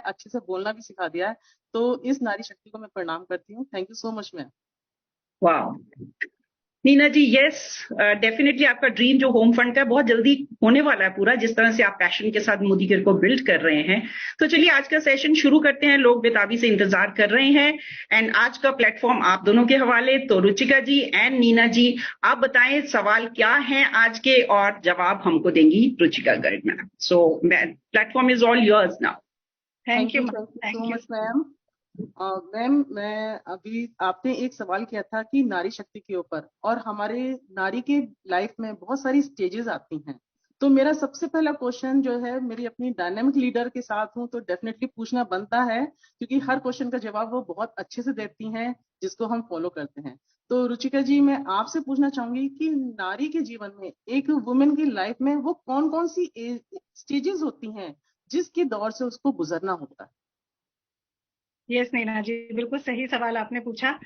अच्छे से बोलना भी सिखा दिया है। तो इस नारी शक्ति को मैं प्रणाम करती हूँ। Thank you so much ma'am. वाह नीना जी, यस डेफिनेटली आपका ड्रीम जो होम फंड का है बहुत जल्दी होने वाला है पूरा, जिस तरह से आप पैशन के साथ मोदी केयर को बिल्ड कर रहे हैं। तो चलिए आज का सेशन शुरू करते हैं, लोग बेताबी से इंतजार कर रहे हैं। एंड आज का प्लेटफॉर्म आप दोनों के हवाले। तो रुचिका जी एंड नीना जी, आप बताएं सवाल क्या हैं आज के, और जवाब हमको देंगी Ruchika Garg ma'am. So platform is all yours now. Thank you so much ma'am. Ma'am, मैं अभी आपने एक सवाल किया था कि नारी शक्ति के ऊपर, और हमारे नारी के लाइफ में बहुत सारी स्टेजेस आती हैं। तो मेरा सबसे पहला क्वेश्चन जो है, मेरी अपनी डायनेमिक लीडर के साथ हूँ तो डेफिनेटली पूछना बनता है, क्योंकि हर क्वेश्चन का जवाब वो बहुत अच्छे से देती हैं, जिसको हम फॉलो करते हैं। तो रुचिका जी, मैं आपसे पूछना चाहूंगी कि नारी के जीवन में, एक वुमेन की लाइफ में वो कौन कौन सी स्टेजेस होती हैं जिसके दौर से उसको गुजरना होता है। यस नैना जी, बिल्कुल सही सवाल आपने पूछा।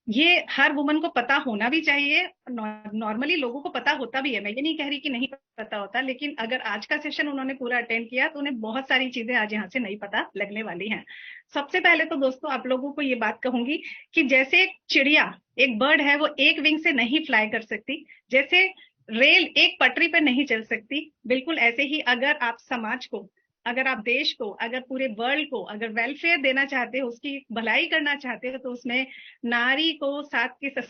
ये हर वुमन को पता होना भी चाहिए। नॉर्मली लोगों को पता होता भी है, मैं ये नहीं कह रही कि नहीं पता होता, लेकिन अगर आज का सेशन उन्होंने पूरा अटेंड किया तो उन्हें बहुत सारी चीजें आज यहाँ से नहीं पता लगने वाली हैं। सबसे पहले तो दोस्तों आप लोगों को ये बात कहूंगी कि जैसे एक चिड़िया, एक बर्ड है, वो एक विंग से नहीं फ्लाई कर सकती, जैसे रेल एक पटरी पर नहीं चल सकती, बिल्कुल ऐसे ही अगर आप समाज को, अगर आप देश को, अगर पूरे वर्ल्ड को अगर वेलफेयर देना चाहते हो, उसकी भलाई करना चाहते हो, तो उसमें नारी को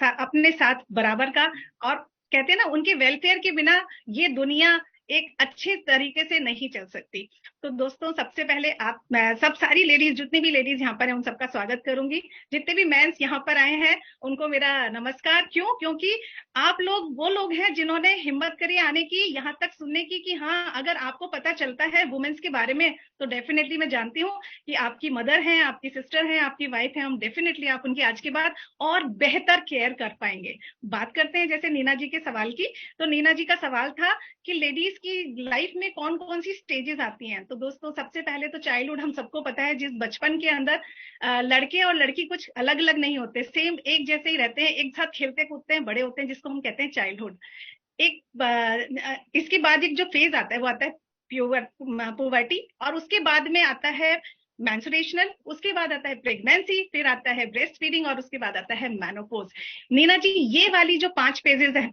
अपने साथ बराबर का, और कहते हैं ना, उनके वेलफेयर के बिना ये दुनिया एक अच्छे तरीके से नहीं चल सकती। तो दोस्तों सबसे पहले मैं सब सारी लेडीज, जितनी भी लेडीज यहाँ पर हैं, उन सबका स्वागत करूंगी। जितने भी मेंस यहाँ पर आए हैं उनको मेरा नमस्कार। क्यों? क्योंकि आप लोग वो लोग हैं जिन्होंने हिम्मत करी आने की, यहाँ तक सुनने की कि हाँ, अगर आपको पता चलता है वुमेन्स के बारे में तो डेफिनेटली मैं जानती हूँ कि आपकी मदर है, आपकी सिस्टर है, आपकी वाइफ है, हम डेफिनेटली आप उनकी आज के बाद और बेहतर केयर कर पाएंगे। बात करते हैं जैसे नीना जी के सवाल की। तो नीना जी का सवाल था कि लेडीज की लाइफ में कौन कौन सी स्टेजेस आती हैं। तो दोस्तों सबसे पहले तो चाइल्डहुड, हम सबको पता है, जिस बचपन के अंदर लड़के और लड़की कुछ अलग अलग नहीं होते, सेम एक जैसे ही रहते हैं, एक साथ खेलते कूदते हैं, बड़े होते हैं, जिसको हम कहते हैं चाइल्डहुड। इसके बाद एक जो फेज आता है वो आता है पुबर्टी, और उसके बाद में आता है मेंस्ट्रुएशनल, उसके बाद आता है प्रेगनेंसी, फिर आता है ब्रेस्ट फीडिंग, और उसके बाद आता है मेनोपॉज। नीना जी, ये वाली जो 5 फेजेस है,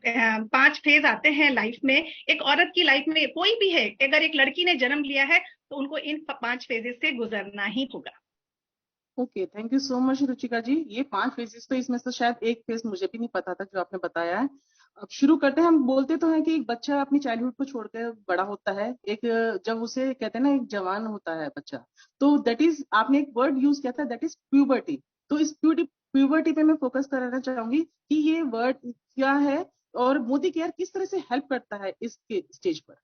5 फेज आते हैं लाइफ में, एक औरत की लाइफ में कोई भी है, अगर एक लड़की ने जन्म लिया है तो उनको इन 5 फेजेस से गुजरना ही होगा। Okay, thank you so much Ruchika ji. ये 5 फेजेस, तो इसमें से शायद एक फेज मुझे भी नहीं पता था जो आपने बताया है। अब शुरू करते हैं। हम बोलते तो हैं कि एक बच्चा अपनी चाइल्डहुड को छोड़कर बड़ा होता है, एक जब उसे कहते हैं ना, एक जवान होता है बच्चा, तो दैट इज, आपने एक वर्ड यूज किया था, दैट इज प्यूबर्टी। तो इस प्यूबर्टी पे मैं फोकस करना चाहूंगी कि ये वर्ड क्या है और मोदी केयर किस तरह से हेल्प करता है इस स्टेज पर।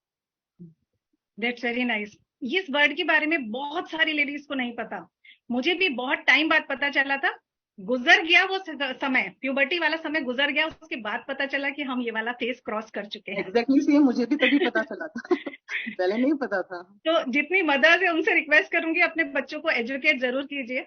That's very nice. इस वर्ड के बारे में बहुत सारी लेडीज को नहीं पता, मुझे भी बहुत टाइम बाद पता चला था। गुजर गया वो समय, प्यूबर्टी वाला समय गुजर गया, उसके बाद पता चला कि हम ये वाला फेज क्रॉस कर चुके हैं। एग्जैक्टली सेम, मुझे भी तभी पता चला था। पहले नहीं पता था। तो जितनी मदर्स है उनसे रिक्वेस्ट करूंगी अपने बच्चों को एजुकेट जरूर कीजिए।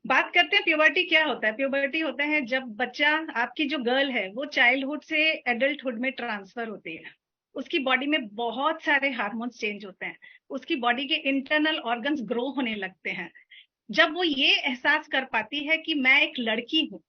बात करते हैं प्यूबर्टी क्या होता है। प्यूबर्टी होता है जब बच्चा, आपकी जो गर्ल है, वो चाइल्डहुड से एडल्टहुड में ट्रांसफर होती है। उसकी बॉडी में बहुत सारे हार्मोन्स चेंज होते हैं, उसकी बॉडी के इंटरनल ऑर्गन्स ग्रो होने लगते हैं। जब वो ये एहसास कर पाती है कि मैं एक लड़की हूँ,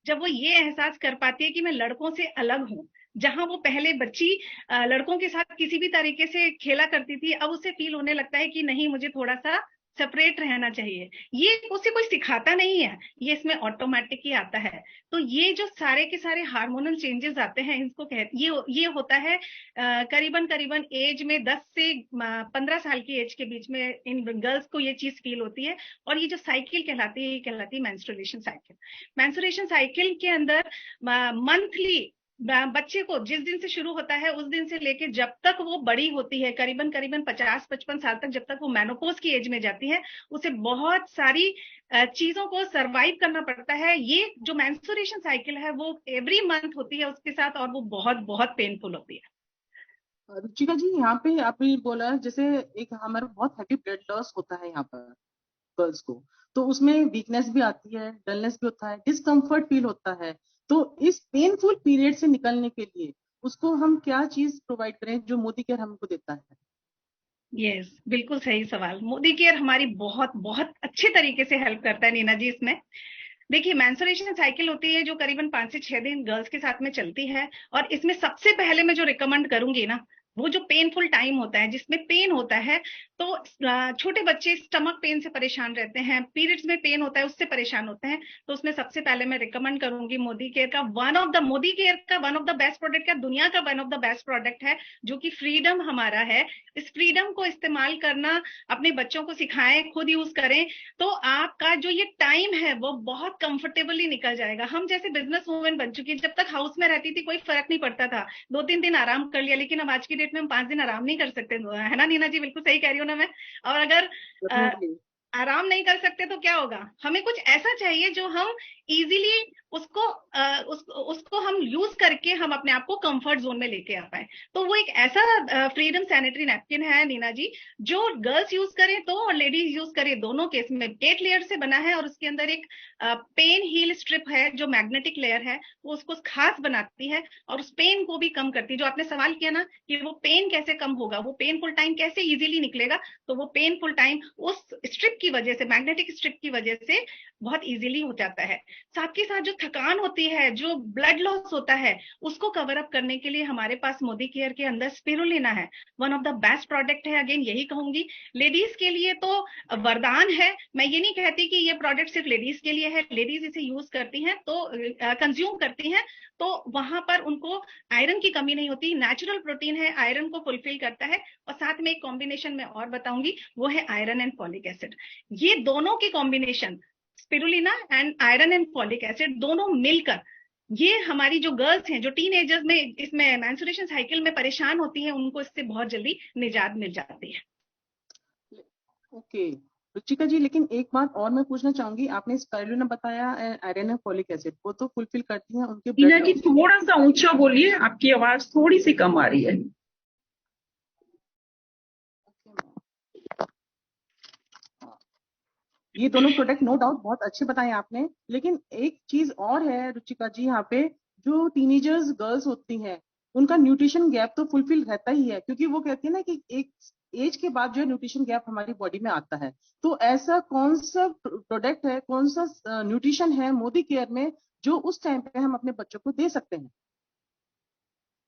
जब वो ये एहसास कर पाती है कि मैं लड़कों से अलग हूँ, जहां वो पहले बच्ची लड़कों के साथ किसी भी तरीके से खेला करती थी, अब उसे फील होने लगता है कि नहीं, मुझे थोड़ा सा सेपरेट रहना चाहिए। ये उसे कोई सिखाता नहीं है, ये इसमें ऑटोमेटिक ही आता है। तो ये जो सारे के सारे हार्मोनल चेंजेस आते हैं, इसको ये होता है करीबन करीबन एज में 10 से 15 साल की एज के बीच में इन गर्ल्स को ये चीज फील होती है। और ये जो साइकिल कहलाती है, ये कहलाती है मेंस्ट्रुएशन साइकिल। मेंस्ट्रुएशन साइकिल के अंदर मंथली बच्चे को जिस दिन से शुरू होता है, उस दिन से लेके जब तक वो बड़ी होती है, करीबन करीबन 50-55 साल तक, जब तक वो मेनोपॉज की एज में जाती है, उसे बहुत सारी चीजों को सरवाइव करना पड़ता है। ये जो मेंस्ट्रुएशन साइकिल है वो एवरी मंथ होती है उसके साथ, और वो बहुत बहुत पेनफुल होती है। रुचिका जी, यहाँ पे आपने बोला जैसे एक हमारा बहुत हैवी ब्लड लॉस होता है यहाँ पर गर्ल्स को, तो उसमें वीकनेस भी आती है, डलनेस भी होता है, डिस्कम्फर्ट फील होता है। तो इस पेनफुल पीरियड से निकलने के लिए उसको हम क्या चीज प्रोवाइड करें जो मोदी केयर हमको देता है। यस, बिल्कुल सही सवाल। मोदी केयर हमारी बहुत बहुत अच्छे तरीके से हेल्प करता है नीना जी इसमें। देखिए, मेंस्ट्रुएशन साइकिल होती है जो करीबन 5 से 6 दिन गर्ल्स के साथ में चलती है, और इसमें सबसे पहले मैं जो रिकमेंड करूंगी ना, वो जो पेनफुल टाइम होता है जिसमें पेन होता है, तो छोटे बच्चे स्टमक पेन से परेशान रहते हैं, पीरियड्स में पेन होता है उससे परेशान होते हैं, तो उसमें सबसे पहले मैं रिकमेंड करूंगी मोदी केयर का one of the best product, क्या दुनिया का one of the best product है, जो कि फ्रीडम हमारा है। इस फ्रीडम को इस्तेमाल करना, अपने बच्चों को सिखाएं, खुद यूज करें, तो आपका जो ये टाइम है वो बहुत कंफर्टेबली निकल जाएगा। हम जैसे बिजनेस वूमेन बन चुकी है, जब तक हाउस में रहती थी कोई फर्क नहीं पड़ता था, 2-3 दिन आराम कर लिया, लेकिन अब आज की डेट में हम 5 दिन आराम नहीं कर सकते, है ना नीना जी? बिल्कुल सही कह रही हूँ ना मैं? और अगर डेफिनेटली। आराम नहीं कर सकते तो क्या होगा? हमें कुछ ऐसा चाहिए जो हम इजीली उसको उसको हम यूज करके हम अपने आप को कंफर्ट जोन में लेके आ पाए। तो वो एक ऐसा फ्रीडम सैनिटरी नैपकिन है नीना जी, जो गर्ल्स यूज करें तो और लेडीज यूज करें दोनों केस में 8 लेयर से बना है, और उसके अंदर एक पेन हील स्ट्रिप है जो मैग्नेटिक लेयर है, वो उसको खास बनाती है और उस पेन को भी कम करती है। जो आपने सवाल किया ना कि वो पेन कैसे कम होगा, वो पेनफुल टाइम कैसे इजीली निकलेगा, तो वो पेनफुल टाइम उस स्ट्रिप की वजह से, मैग्नेटिक स्ट्रिप की वजह से बहुत इजीली हो जाता है। साथ के साथ जो थकान होती है, जो ब्लड लॉस होता है, उसको कवर अप करने के लिए हमारे पास मोदी केयर के अंदर स्पिरुलिना है, one of the best product है। अगेन यही कहूंगी, लेडीज के लिए तो वरदान है। मैं ये नहीं कहती कि ये प्रोडक्ट सिर्फ लेडीज के लिए है, लेडीज इसे यूज करती हैं तो कंज्यूम करती हैं तो वहां पर उनको आयरन की कमी नहीं होती। नेचुरल प्रोटीन है, आयरन को फुलफिल करता है, और साथ में एक कॉम्बिनेशन में और बताऊंगी, वो है आयरन एंड फॉलिक एसिड। ये दोनों की combination, spirulina and iron and folic acid, दोनों मिलकर ये हमारी जो गर्ल्स हैं, जो टीनेजर्स में इसमें मेंस्ट्रुएशन साइकिल में परेशान होती हैं, उनको इससे बहुत जल्दी निजात मिल जाती है। ओके रुचिका जी, लेकिन एक बात और मैं पूछना चाहूंगी, आपने स्पाइरुलिना बताया, आयरन और फॉलिक एसिड वो तो फुलफिल करती हैं उनके मीना ब्लड जी लॉस। थोड़ा सा ऊंचा बोलिए, आपकी आवाज थोड़ी सी कम आ रही है। ये दोनों प्रोडक्ट नो डाउट बहुत अच्छे बताए आपने, लेकिन एक चीज और है रुचिका जी यहाँ पे, जो टीनेजर्स गर्ल्स होती हैं उनका न्यूट्रिशन गैप तो फुलफिल रहता ही है, क्योंकि वो कहती है ना कि एक एज के बाद जो है न्यूट्रिशन गैप हमारी बॉडी में आता है। तो ऐसा कौन सा प्रोडक्ट है, कौन सा न्यूट्रिशन है मोदी केयर में जो उस टाइम पे हम अपने बच्चों को दे सकते हैं?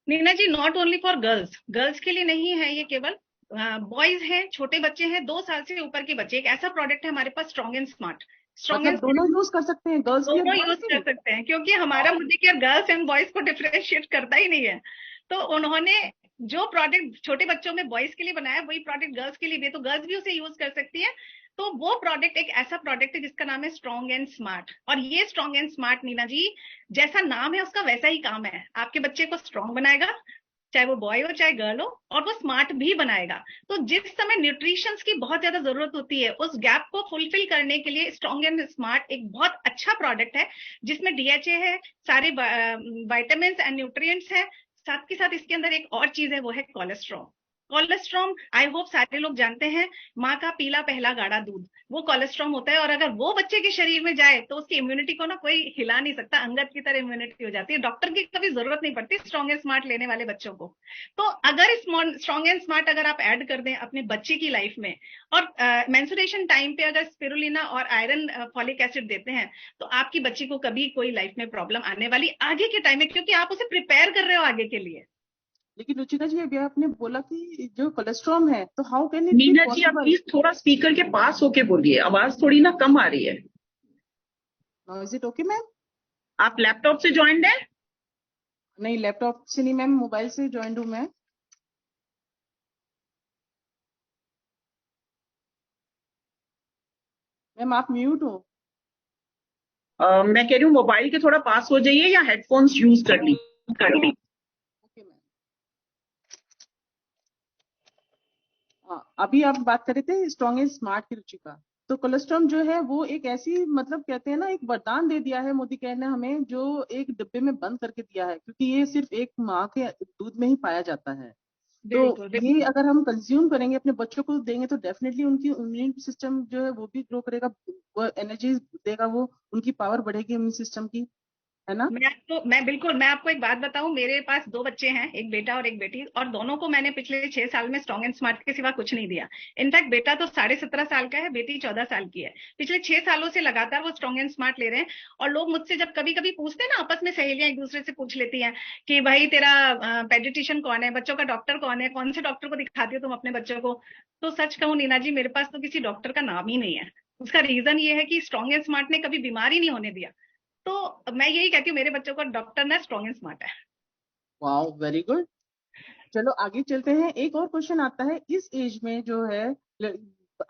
Neena ji, not only for girls, girls के लिए नहीं है ये, केवल बॉयज हैं, छोटे बच्चे हैं, 2 साल से ऊपर के बच्चे। एक ऐसा प्रोडक्ट है हमारे पास, स्ट्रॉन्ग एंड स्मार्ट। स्ट्रॉन्ग मतलब एंड दोनों यूज कर सकते हैं, गर्ल्स भी और दोनों बॉयज यूज कर भी? सकते हैं, क्योंकि हमारा Modi care girls and boys को डिफरेंशिएट करता ही नहीं है। तो उन्होंने जो प्रोडक्ट छोटे बच्चों में बॉयज के लिए बनाया, वही प्रोडक्ट गर्ल्स के लिए भी है, तो गर्ल्स भी उसे यूज कर सकती है। तो वो प्रोडक्ट एक ऐसा प्रोडक्ट है जिसका नाम है स्ट्रॉन्ग एंड स्मार्ट। और ये स्ट्रॉन्ग एंड स्मार्ट नीना जी, जैसा नाम है उसका वैसा ही काम है, आपके बच्चे को स्ट्रॉन्ग बनाएगा, चाहे वो बॉय हो चाहे गर्ल हो, और वो स्मार्ट भी बनाएगा। तो जिस समय न्यूट्रिशन की बहुत ज्यादा जरूरत होती है, उस गैप को फुलफिल करने के लिए स्ट्रॉन्ग एंड स्मार्ट एक बहुत अच्छा प्रोडक्ट है, जिसमें डीएचए है, सारे वाइटामिन एंड न्यूट्रिएंट्स है। साथ के साथ इसके अंदर एक और चीज है, वो है कोलेस्ट्रॉल। कोलेस्ट्रॉम आई होप सारे लोग जानते हैं, माँ का पीला पहला गाढ़ा दूध, वो कोलेस्ट्रॉम होता है। और अगर वो बच्चे के शरीर में जाए तो उसकी इम्यूनिटी को ना कोई हिला नहीं सकता, अंगद की तरह इम्यूनिटी हो जाती है, डॉक्टर की कभी जरूरत नहीं पड़ती स्ट्रॉन्ग एंड स्मार्ट लेने वाले बच्चों को। तो अगर स्ट्रॉन्ग एंड स्मार्ट अगर आप ऐड कर दें अपने बच्चे की लाइफ में, और मेंस्ट्रुएशन टाइम पे अगर स्पिरुलिना और आयरन फॉलिक एसिड देते हैं, तो आपकी बच्ची को कभी कोई लाइफ में प्रॉब्लम आने वाली आगे के टाइम में, क्योंकि आप उसे प्रिपेयर कर रहे हो आगे के लिए। लेकिन रुचिका जी, अभी आपने बोला कि जो कोलेस्ट्रॉम है, तो how can it be Meena ji आप पॉसिबल? प्लीज थोड़ा स्पीकर के पास होके बोलिए, आवाज थोड़ी ना कम आ रही है। Is it okay ma'am? आप लैपटॉप से ज्वाइंड है? नहीं, लैपटॉप से नहीं मैम, मोबाइल से ज्वाइंट हूँ मैं। मैम आप म्यूट हो। मैं कह रही हूँ मोबाइल के थोड़ा पास हो जाइए, या हेडफोन्स यूज कर ली। Okay ma'am. अभी आप बात कर रहे थे स्ट्रॉन्ग एंड स्मार्ट की, रुचिका। तो कोलेस्ट्रॉम जो है वो एक ऐसी, मतलब कहते हैं ना, एक वरदान दे दिया है मोदी केयर ने हमें, जो एक डिब्बे में बंद करके दिया है, क्योंकि ये सिर्फ एक माँ के दूध में ही पाया जाता है। तो बिल्कुल बिल्कुल। ये अगर हम कंज्यूम करेंगे, अपने बच्चों को देंगे, तो डेफिनेटली उनकी इम्यून सिस्टम जो है वो भी ग्रो करेगा, वो एनर्जी देगा, वो उनकी पावर बढ़ेगी इम्यून सिस्टम की। है ना? मैं आपको एक बात बताऊं, मेरे पास 2 बच्चे हैं, एक बेटा और एक बेटी, और दोनों को मैंने पिछले 6 साल में स्ट्रॉन्ग एंड स्मार्ट के सिवा कुछ नहीं दिया। इनफैक्ट बेटा तो 17.5 साल का है, बेटी 14 साल की है। पिछले 6 सालों से लगातार वो स्ट्रॉन्ग एंड स्मार्ट ले रहे हैं। और लोग मुझसे जब कभी कभी पूछते हैं ना, आपस में सहेलियां एक दूसरे से पूछ लेती हैं कि भाई तेरा पेडिट्रिशियन कौन है, बच्चों का डॉक्टर कौन है, कौन से डॉक्टर को दिखाती हो तुम अपने बच्चों को। तो सच कहूं नीना जी, मेरे पास तो किसी डॉक्टर का नाम ही नहीं है। उसका रीजन ये है कि स्ट्रॉन्ग एंड स्मार्ट ने कभी बीमारी नहीं होने दिया। तो मैं यही कहती हूँ, मेरे बच्चों का डॉक्टर ना स्ट्रॉन्ग एंड स्मार्ट है। Wow, very good. चलो आगे चलते हैं। एक और क्वेश्चन आता है, इस एज में जो है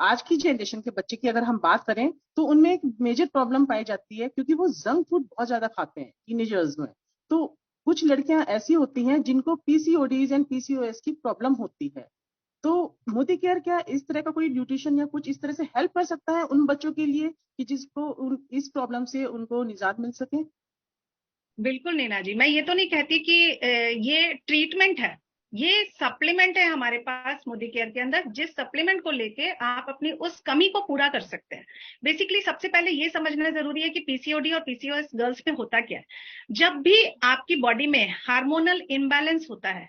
आज की जनरेशन के बच्चे की अगर हम बात करें तो उनमें एक मेजर प्रॉब्लम पाई जाती है, क्योंकि वो जंक फूड बहुत ज्यादा खाते हैं टीनेजर्स में। तो कुछ लड़कियां ऐसी होती हैं जिनको पीसीओडीज एंड पीसीओएस की प्रॉब्लम होती है। तो मोदी केयर क्या इस तरह का कोई न्यूट्रिशन या कुछ इस तरह से हेल्प कर सकता है उन बच्चों के लिए कि जिसको इस प्रॉब्लम से उनको निजात मिल सके? बिल्कुल नीना जी, मैं ये तो नहीं कहती कि ये ट्रीटमेंट है, ये सप्लीमेंट है हमारे पास मोदी केयर के अंदर, जिस सप्लीमेंट को लेके आप अपनी उस कमी को पूरा कर सकते हैं। बेसिकली सबसे पहले ये समझना जरूरी है कि पीसीओडी और पीसीओएस गर्ल्स में होता क्या है। जब भी आपकी बॉडी में हार्मोनल इम्बैलेंस होता है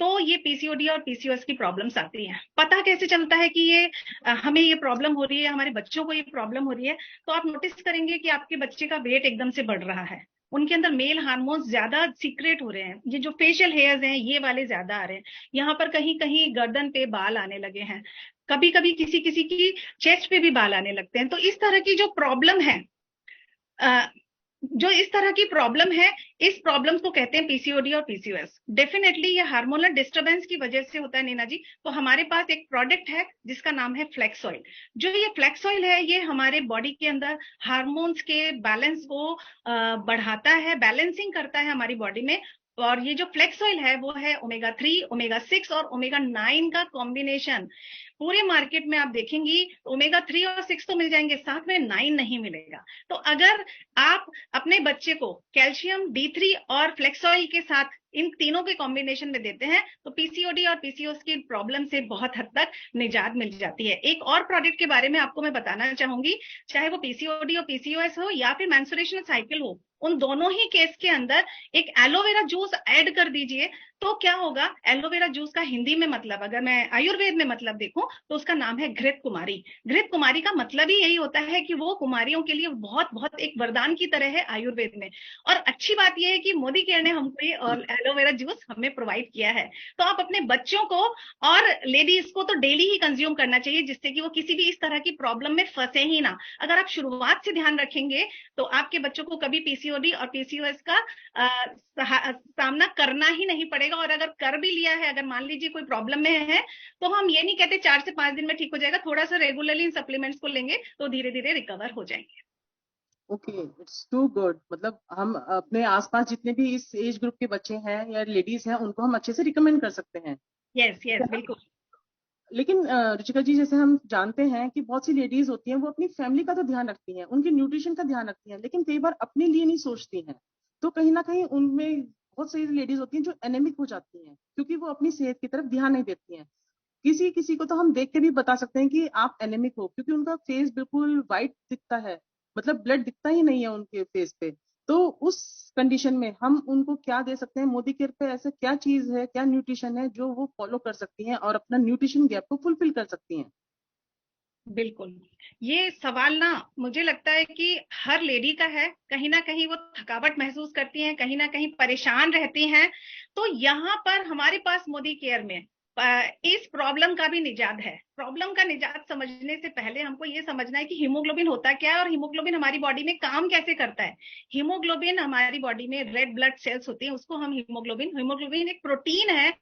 तो ये पीसीओडी और पीसीओएस की प्रॉब्लम्स आती हैं। पता कैसे चलता है कि ये हमें ये प्रॉब्लम हो रही है, हमारे बच्चों को ये प्रॉब्लम हो रही है? तो आप नोटिस करेंगे कि आपके बच्चे का वेट एकदम से बढ़ रहा है, उनके अंदर मेल हार्मोन्स ज्यादा सीक्रेट हो रहे हैं, ये जो फेशियल हेयर्स हैं ये वाले ज्यादा आ रहे हैं, यहाँ पर कहीं कहीं गर्दन पे बाल आने लगे हैं, कभी कभी किसी किसी की चेस्ट पे भी बाल आने लगते हैं। तो इस तरह की जो प्रॉब्लम है, जो इस तरह की प्रॉब्लम है, इस प्रॉब्लम को कहते हैं पीसीओडी और पीसीओएस। डेफिनेटली ये हार्मोनल डिस्टरबेंस की वजह से होता है नीना जी। तो हमारे पास एक प्रोडक्ट है जिसका नाम है फ्लेक्स ऑयल। जो ये फ्लेक्स ऑयल है, ये हमारे बॉडी के अंदर हार्मोन्स के बैलेंस को बढ़ाता है, बैलेंसिंग करता है हमारी बॉडी में। और ये जो फ्लेक्स ऑयल है वो है ओमेगा 3, ओमेगा 6 और ओमेगा 9 का कॉम्बिनेशन। पूरे मार्केट में आप देखेंगी ओमेगा 3 और 6 तो मिल जाएंगे, साथ में 9 नहीं मिलेगा। तो अगर आप अपने बच्चे को कैल्शियम D3 और फ्लेक्स ऑयल के साथ इन तीनों के कॉम्बिनेशन में देते हैं तो पीसीओडी और पीसीओएस की प्रॉब्लम से बहुत हद तक निजात मिल जाती है। एक और प्रोडक्ट के बारे में आपको मैं बताना चाहूंगी, चाहे वो पीसीओडी और पीसीओएस हो या फिर मेंस्ट्रुएशनल साइकिल हो, उन दोनों ही केस के अंदर एक एलोवेरा जूस ऐड कर दीजिए तो क्या होगा। एलोवेरा जूस का हिंदी में मतलब, अगर मैं आयुर्वेद में मतलब देखूं तो उसका नाम है घृत कुमारी। घृत कुमारी का मतलब ही यही होता है कि वो कुमारियों के लिए बहुत बहुत एक वरदान की तरह है आयुर्वेद में। और अच्छी बात यह है कि मोदी केयर ने हमको ये एलोवेरा जूस हमें प्रोवाइड किया है। तो आप अपने बच्चों को और लेडीज को तो डेली ही कंज्यूम करना चाहिए, जिससे कि वो किसी भी इस तरह की प्रॉब्लम में फंसे ही ना। अगर आप शुरुआत से ध्यान रखेंगे तो आपके बच्चों को कभी पीसीओडी और पीसीओएस का सामना करना ही नहीं पड़ेगा। और अगर कर भी लिया है, अगर मान लीजिए कोई प्रॉब्लम में है, तो हम ये नहीं कहते 4 से 5 दिन में ठीक हो जाएगा, थोड़ा सा रेगुलरली इन सप्लीमेंट्स को लेंगे तो धीरे धीरे रिकवर हो जाएंगे। Okay, it's too good. मतलब हम अपने आसपास जितने भी इस एज ग्रुप के बच्चे हैं या लेडीज हैं उनको हम अच्छे से रिकमेंड कर सकते हैं। यस यस बिल्कुल। लेकिन रुचिका जी, जैसे हम जानते हैं कि बहुत सी लेडीज होती हैं वो अपनी फैमिली का तो ध्यान रखती हैं, उनके न्यूट्रिशन का ध्यान रखती हैं, लेकिन कई बार अपने लिए नहीं सोचती हैं। तो कहीं ना कहीं उनमें बहुत सारी लेडीज होती हैं जो एनेमिक हो जाती हैं क्योंकि वो अपनी सेहत की तरफ ध्यान नहीं देती हैं। किसी किसी को तो हम देख के भी बता सकते हैं कि आप एनेमिक हो, क्योंकि उनका फेस बिल्कुल वाइट दिखता है, मतलब ब्लड दिखता ही नहीं है उनके फेस पे। तो उस कंडीशन में हम उनको क्या दे सकते हैं? मोदी केयर पे ऐसा क्या चीज है, क्या न्यूट्रिशन है जो वो फॉलो कर सकती हैं और अपना न्यूट्रिशन गैप को फुलफिल कर सकती हैं? बिल्कुल, ये सवाल ना मुझे लगता है कि हर लेडी का है। कहीं ना कहीं वो थकावट महसूस करती हैं, कहीं ना कहीं परेशान रहती हैं। तो यहाँ पर हमारे पास मोदी केयर में इस प्रॉब्लम का भी निजात है। प्रॉब्लम का निजात समझने से पहले हमको ये समझना है कि हीमोग्लोबिन होता क्या है और हीमोग्लोबिन हमारी बॉडी में काम कैसे करता है। हीमोग्लोबिन हमारी बॉडी में रेड ब्लड सेल्स होती हैं, उसको हम हीमोग्लोबिन एक प्रोटीन है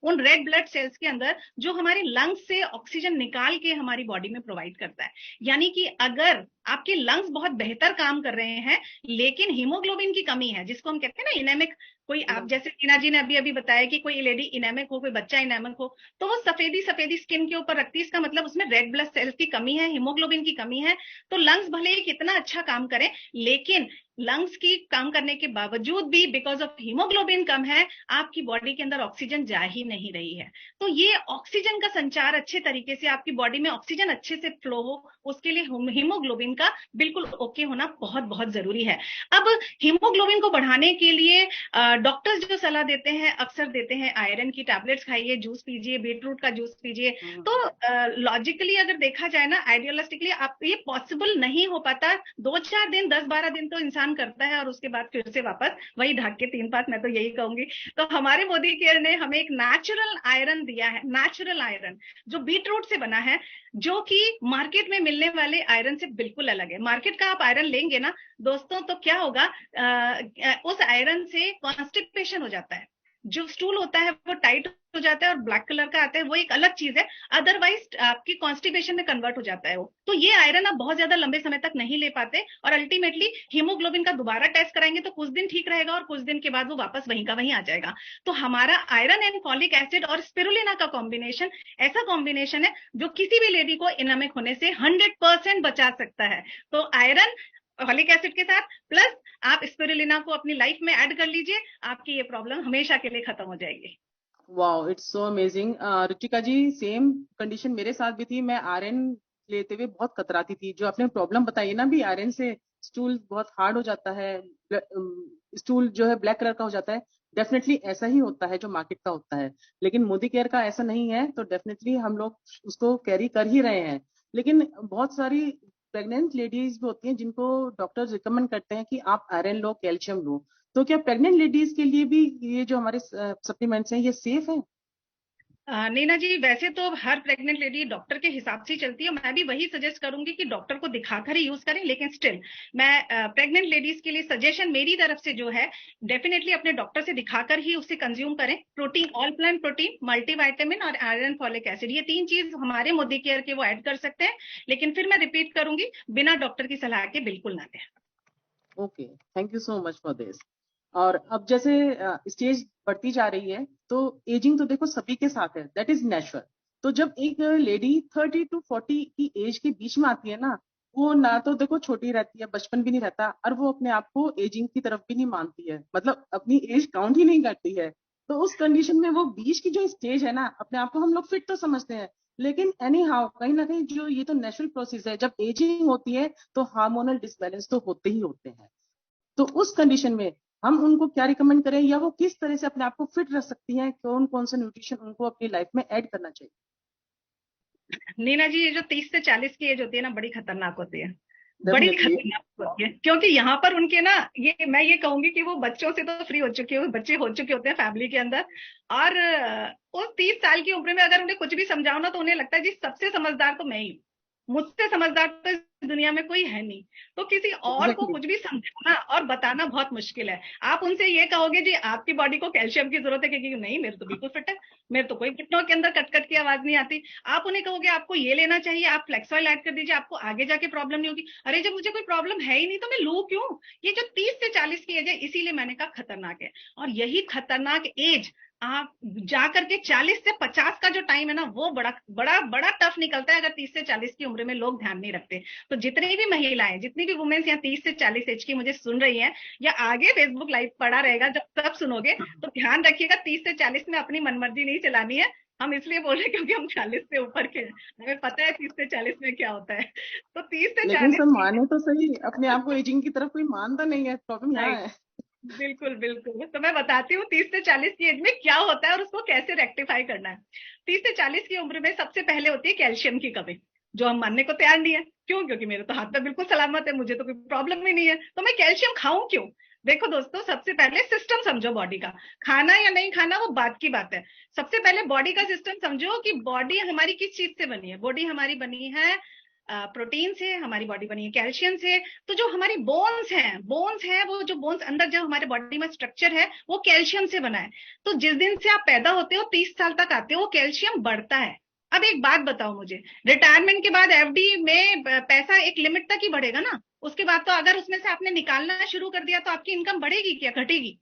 उन रेड ब्लड सेल्स के अंदर, जो हमारे लंग्स से ऑक्सीजन निकाल के हमारी बॉडी में प्रोवाइड करता है। यानी कि अगर आपके लंग्स बहुत बेहतर काम कर रहे हैं लेकिन हीमोग्लोबिन की कमी है, जिसको हम कहते हैं ना इनेमिक, कोई आप जैसे टीना जी ने अभी अभी बताया कि कोई लेडी इनेमिक हो, कोई बच्चा इनेमिक हो, तो वो सफेदी सफेदी स्किन के ऊपर रखती है, इसका मतलब उसमें रेड ब्लड सेल्स की कमी है, हीमोग्लोबिन की कमी है। तो लंग्स भले ही कितना अच्छा काम करें, लेकिन लंग्स की काम करने के बावजूद भी बिकॉज ऑफ हीमोग्लोबिन कम है, आपकी बॉडी के अंदर ऑक्सीजन जा ही नहीं रही है। तो ये ऑक्सीजन का संचार अच्छे तरीके से, आपकी बॉडी में ऑक्सीजन अच्छे से फ्लो हो, उसके लिए हीमोग्लोबिन का बिल्कुल ओके होना बहुत बहुत जरूरी है। अब हीमोग्लोबिन को बढ़ाने के लिए डॉक्टर्स जो सलाह देते हैं, अक्सर देते हैं आयरन की टैबलेट्स खाइए, जूस पीजिए, बीटरूट का जूस पीजिए। तो लॉजिकली अगर देखा जाए ना, आइडियोलिस्टिकली आप ये पॉसिबल नहीं हो पाता। 2-4 दिन, 10-12 दिन तो इंसान करता है और उसके बाद फिर से वापस वही ढाक के 3 पात, मैं तो यही कहूंगी। तो हमारे मोदी केयर ने हमें एक नेचुरल आयरन दिया है, नेचुरल आयरन जो बीटरूट से बना है, जो कि मार्केट में मिलने वाले आयरन से बिल्कुल अलग है। मार्केट का आप आयरन लेंगे ना दोस्तों, तो क्या होगा, उस आयरन से कॉन्स्टिपेशन हो जाता है, जो स्टूल होता है वो टाइट हो जाता है और ब्लैक कलर का आता है, वो एक अलग चीज है। अदरवाइज आपकी कॉन्स्टिपेशन में कन्वर्ट हो जाता है वो। तो ये आयरन आप बहुत ज्यादा लंबे समय तक नहीं ले पाते, और अल्टीमेटली हीमोग्लोबिन का दोबारा टेस्ट कराएंगे तो कुछ दिन ठीक रहेगा और कुछ दिन के बाद वो वापस वहीं का वहीं आ जाएगा। तो हमारा आयरन एंड फॉलिक एसिड और स्पिरुलिना का कॉम्बिनेशन ऐसा कॉम्बिनेशन है जो किसी भी लेडी को एनीमिक होने से 100% बचा सकता है। तो आयरन फॉलिक एसिड के साथ प्लस आप स्पिरुलिना को अपनी लाइफ में ऐड कर लीजिए, आपकी ये प्रॉब्लम हमेशा के लिए खत्म हो जाएगी। Wow, it's so amazing. Ruchika ji, same condition मेरे साथ भी थी। मैं आयरन लेते हुए बहुत कतराती थी। जो आपने प्रॉब्लम बताई ना भी, आयरन से स्टूल बहुत हार्ड हो जाता है, स्टूल जो है ब्लैक कलर का हो जाता है, डेफिनेटली ऐसा ही होता है जो मार्केट का होता है। लेकिन मोदी केयर का ऐसा नहीं है, तो डेफिनेटली हम लोग उसको कैरी कर ही रहे हैं। लेकिन बहुत सारी प्रेग्नेंट लेडीज भी होती हैं जिनको डॉक्टर रिकमेंड करते हैं कि आप आयरन लो, कैल्शियम लो। तो क्या प्रेग्नेंट लेडीज के लिए भी ये जो हमारे सप्लीमेंट्स हैं ये सेफ है? नीना जी, वैसे तो हर प्रेग्नेंट लेडी डॉक्टर के हिसाब से चलती है। मैं भी वही सजेस्ट करूंगी कि डॉक्टर को दिखाकर ही यूज करें, लेकिन स्टिल मैं प्रेग्नेंट लेडीज के लिए सजेशन मेरी तरफ से जो है, डेफिनेटली अपने डॉक्टर से दिखाकर ही उसे कंज्यूम करें। Protein, all plant protein, multivitamin और आयरन फॉलिक एसिड, ये 3 चीज हमारे मोदी केयर के वो ऐड कर सकते हैं। लेकिन फिर मैं रिपीट करूंगी, बिना डॉक्टर की सलाह के बिल्कुल ना लें। Okay, thank you so much for this. और अब जैसे स्टेज बढ़ती जा रही है, तो एजिंग तो देखो सभी के साथ है, दैट इज नेचुरल। तो जब एक लेडी 30 to 40 की एज के बीच में आती है ना, वो ना तो देखो छोटी रहती है, बचपन भी नहीं रहता, और वो अपने आप को एजिंग की तरफ भी नहीं मानती है, मतलब अपनी एज काउंट ही नहीं करती है। तो उस कंडीशन में वो बीच की जो स्टेज है ना, अपने आप को हम लोग फिट तो समझते हैं, लेकिन एनी हाउ कहीं ना कहीं जो ये तो नेचुरल प्रोसेस है, जब एजिंग होती है तो हार्मोनल डिसबैलेंस तो होते ही होते हैं। तो उस कंडीशन में हम उनको क्या रिकमेंड करें, या वो किस तरह से अपने आप को फिट रख सकती हैं, कौन कौन सा न्यूट्रिशन उनको अपनी लाइफ में ऐड करना चाहिए? नीना जी, ये जो 30 से 40 की एज होती है ना, बड़ी खतरनाक होती है, बड़ी डेफिनेटली। खतरनाक होती है। क्योंकि यहाँ पर उनके ना, ये मैं ये कहूंगी कि वो बच्चों से तो फ्री हो चुके हो, बच्चे हो चुके होते हैं फैमिली के अंदर। और उस 30 साल की उम्र में अगर उन्हें कुछ भी समझाओ ना, तो उन्हें लगता है जी सबसे समझदार तो मैं ही हूँ, मुझसे समझदार तो इस दुनिया में कोई है नहीं। तो किसी और को एग्जैक्टली। कुछ भी समझाना और बताना बहुत मुश्किल है। आप उनसे ये कहोगे जी आपकी बॉडी को कैल्शियम की जरूरत है, क्योंकि नहीं, मेरे तो बिल्कुल फिट है, मेरे तो कोई घुटनों के अंदर कट कट की आवाज नहीं आती। आप उन्हें कहोगे आपको ये लेना चाहिए, आप फ्लेक्स ऑयल ऐड कर दीजिए, आपको आगे जाके प्रॉब्लम नहीं होगी। अरे जब मुझे कोई प्रॉब्लम है ही नहीं तो मैं लूं क्यों? ये जो 30 से 40 की एज है, इसीलिए मैंने कहा खतरनाक है। और यही खतरनाक एज आप जाकर के 40 से 50 का जो टाइम है ना, वो बड़ा बड़ा बड़ा टफ निकलता है, अगर 30 से 40 की उम्र में लोग ध्यान नहीं रखते। तो जितनी भी महिलाएं, जितनी भी वुमेन्स यहाँ 30 से 40 एज की मुझे सुन रही हैं, या आगे फेसबुक लाइव पड़ा रहेगा जब सब सुनोगे, तो ध्यान रखिएगा 30 से 40 में अपनी मनमर्जी नहीं चलानी है। हम इसलिए बोल रहे क्योंकि हम 40 से ऊपर के हैं, हमें पता है 30 से 40 में क्या होता है। तो 30 से लेकिन 40 सब माने तो सही, अपने आप को एजिंग की तरफ कोई मानता नहीं है, प्रॉब्लम यहाँ है। बिल्कुल बिल्कुल। तो मैं बताती हूँ 30 से 40 की एज में क्या होता है और उसको कैसे रेक्टिफाई करना है। 30 से 40 की उम्र में सबसे पहले होती है कैल्शियम की कमी, जो हम मानने को तैयार नहीं है। क्यों? क्योंकि मेरे तो हाथ पैर बिल्कुल सलामत है, मुझे तो कोई प्रॉब्लम ही नहीं है, तो मैं कैल्शियम खाऊं क्यों? देखो दोस्तों, सबसे पहले सिस्टम समझो बॉडी का। खाना या नहीं खाना वो बात की बात है, सबसे पहले बॉडी का सिस्टम समझो कि बॉडी हमारी किस चीज से बनी है। बॉडी हमारी बनी है प्रोटीन से, हमारी बॉडी बनी है कैल्शियम से। तो जो हमारी बोन्स हैं, वो जो बोन्स अंदर जो हमारे बॉडी में स्ट्रक्चर है, वो कैल्शियम से बना है। तो जिस दिन से आप पैदा होते हो 30 साल तक आते हो, वो कैल्शियम बढ़ता है। अब एक बात बताओ मुझे, रिटायरमेंट के बाद एफडी में पैसा एक लिमिट तक ही बढ़ेगा ना, उसके बाद तो अगर उसमें से आपने निकालना शुरू कर दिया तो आपकी इनकम बढ़ेगी क्या घटेगी?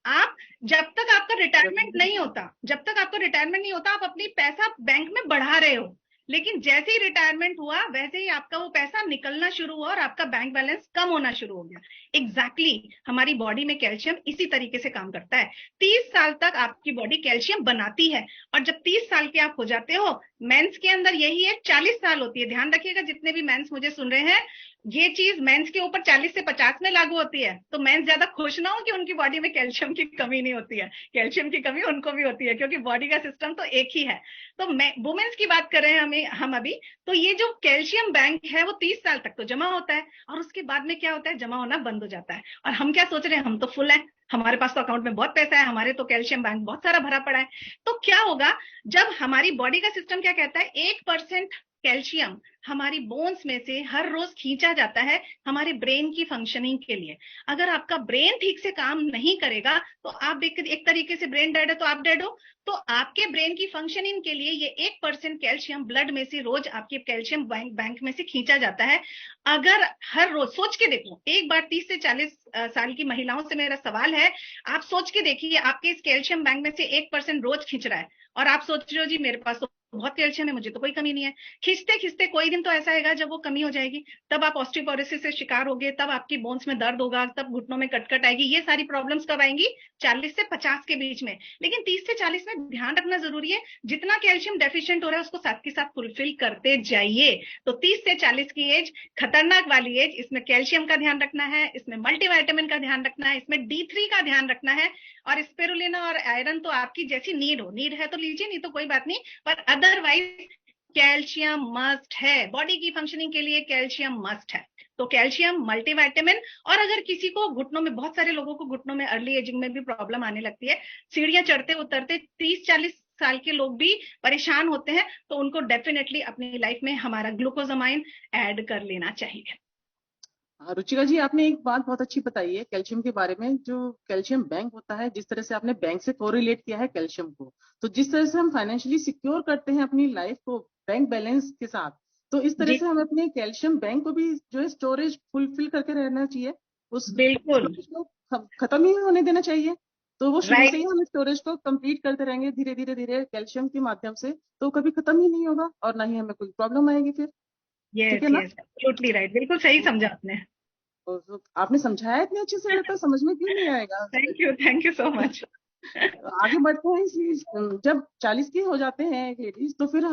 आप जब तक आपका रिटायरमेंट नहीं होता, जब तक आपका रिटायरमेंट नहीं होता, आप अपनी पैसा बैंक में बढ़ा रहे हो। लेकिन जैसे ही रिटायरमेंट हुआ वैसे ही आपका वो पैसा निकलना शुरू हुआ और आपका बैंक बैलेंस कम होना शुरू हो गया। एग्जैक्टली हमारी बॉडी में कैल्शियम इसी तरीके से काम करता है। 30 साल तक आपकी बॉडी कैल्शियम बनाती है, और जब 30 साल के आप हो जाते हो, मेंस के अंदर यही है 40 साल होती है। ध्यान रखिएगा जितने भी मेंस मुझे सुन रहे हैं, ये चीज मेंस के ऊपर 40 से 50 में लागू होती है। तो मेंस ज्यादा खुश ना हो कि उनकी बॉडी में कैल्शियम की कमी नहीं होती है, कैल्शियम की कमी उनको भी होती है, क्योंकि बॉडी का सिस्टम तो एक ही है। तो वुमेन्स की बात कर रहे हैं हम अभी, तो ये जो कैल्शियम बैंक है वो 30 साल तक तो जमा होता है, और उसके बाद में क्या होता है, जमा होना बंद हो जाता है। और हम क्या सोच रहे हैं, हम तो फुल है, हमारे पास तो अकाउंट में बहुत पैसा है, हमारे तो कैल्शियम बैंक बहुत सारा भरा पड़ा है। तो क्या होगा, जब हमारी बॉडी का सिस्टम क्या कहता है, 1% कैल्शियम हमारी बोन्स में से हर रोज खींचा जाता है हमारे ब्रेन की फंक्शनिंग के लिए। अगर आपका ब्रेन ठीक से काम नहीं करेगा तो आप एक तरीके से ब्रेन डेड है तो आप डेड हो। तो आपके ब्रेन की फंक्शनिंग के लिए ये 1% कैल्शियम ब्लड में से रोज आपके कैल्शियम बैंक में से खींचा जाता है। अगर हर रोज, सोच के देखो, एक बार 30 से 40 साल की महिलाओं से मेरा सवाल है, आप सोच के देखिए आपके इस कैल्शियम बैंक में से 1% रोज खींच रहा है, और आप सोच रहे हो जी मेरे पास तो बहुत कैल्शियम है, मुझे तो कोई कमी नहीं है। खींचते खींचते कोई दिन तो ऐसा आएगा जब वो कमी हो जाएगी, तब आप ऑस्टियोपोरोसिस से शिकार होगे, तब आपकी बोन्स में दर्द होगा, तब घुटनों में कटकट आएगी। ये सारी प्रॉब्लम्स कब आएंगी, 40 से 50 के बीच में। लेकिन 30 से 40 में ध्यान रखना जरूरी है, जितना कैल्शियम डेफिशिएंट हो रहा है उसको साथ के साथ फुलफिल करते जाइए। तो 30 से 40 की एज खतरनाक वाली एज, इसमें कैल्शियम का ध्यान रखना है, इसमें मल्टीविटामिन का ध्यान रखना है, इसमें D3 का ध्यान रखना है, और स्पिरुलिना और आयरन तो आपकी जैसी नीड है तो लीजिए, नहीं तो कोई बात नहीं, पर अदरवाइज कैल्शियम मस्ट है। बॉडी की फंक्शनिंग के लिए कैल्शियम मस्ट है। तो कैल्शियम, मल्टीविटामिन, और अगर किसी को घुटनों में, बहुत सारे लोगों को घुटनों में अर्ली एजिंग में भी प्रॉब्लम आने लगती है, सीढ़ियां चढ़ते उतरते 30-40 साल के लोग भी परेशान होते हैं, तो उनको डेफिनेटली अपनी लाइफ में हमारा ग्लूकोजामाइन ऐड कर लेना चाहिए। रुचिका जी, आपने एक बात बहुत अच्छी बताई है कैल्शियम के बारे में। जो कैल्शियम बैंक होता है, जिस तरह से आपने बैंक से कोरिलेट किया है कैल्शियम को, तो जिस तरह से हम फाइनेंशियली सिक्योर करते हैं अपनी लाइफ को बैंक बैलेंस के साथ, तो इस तरह जी से हमें अपने कैल्शियम बैंक को भी जो है स्टोरेज फुलफिल करके रहना चाहिए। उस बिल्कुल स्टोरेज को खत्म ही होने देना चाहिए। तो वो शुरू से ही राइट। हम स्टोरेज को कंप्लीट करते रहेंगे धीरे धीरे धीरे कैल्शियम के माध्यम से, तो कभी खत्म ही नहीं होगा और ना ही हमें कोई प्रॉब्लम आएगी फिर। ठीक है यस ना? यस, एब्सोल्युटली राइट, बिल्कुल सही समझा आपने। तो आपने समझाया इतने अच्छे से, तो समझ में क्यों नहीं आएगा? Thank you so much. आगे बढ़ते हैं। इसलिए जब 40 की हो जाते हैं एक लेडीज, तो फिर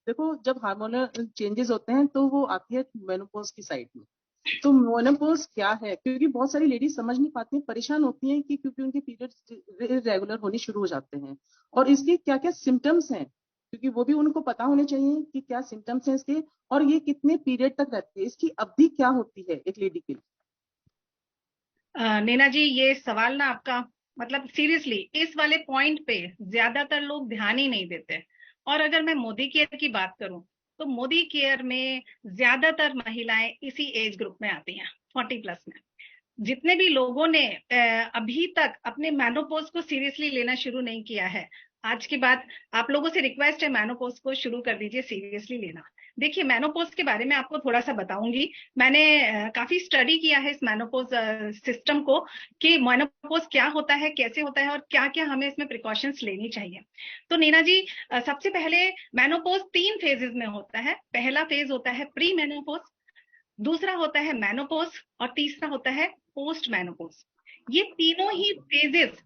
देखो, जब हार्मोनल चेंजेस होते हैं तो वो आती है मेनोपॉज की साइड में। तो मेनोपॉज क्या है? क्योंकि बहुत सारी लेडीज समझ नहीं पाती हैं, परेशान होती हैं कि क्योंकि उनके पीरियड्स रेगुलर होने शुरू हो जाते हैं, और इसके क्या क्या सिम्टम्स हैं, क्योंकि वो भी उनको पता होने चाहिए कि क्या सिम्टम्स हैं इसके, और ये कितने पीरियड तक रहती है, इसकी अवधि क्या होती है एक लेडी के लिए। नैना जी, ये सवाल ना आपका, मतलब सीरियसली इस वाले पॉइंट पे ज्यादातर लोग ध्यान ही नहीं देते। और अगर मैं मोदी केयर की बात करूं, तो मोदी केयर में ज्यादातर महिलाएं इसी एज ग्रुप में आती हैं, 40+ में। जितने भी लोगों ने अभी तक अपने मेनोपॉज को सीरियसली लेना शुरू नहीं किया है, आज के बाद आप लोगों से रिक्वेस्ट है, मेनोपॉज को शुरू कर दीजिए सीरियसली लेना। देखिए, मेनोपॉज के बारे में आपको थोड़ा सा बताऊंगी। मैंने काफी स्टडी किया है इस मेनोपॉज सिस्टम को, कि मेनोपॉज क्या होता है, कैसे होता है, और क्या क्या हमें इसमें प्रिकॉशंस लेनी चाहिए। तो नीना जी, सबसे पहले मेनोपॉज 3 फेजेस में होता है। पहला फेज होता है प्री मेनोपॉज, दूसरा होता है मेनोपॉज, और तीसरा होता है पोस्ट मेनोपॉज। ये तीनों ही फेजेस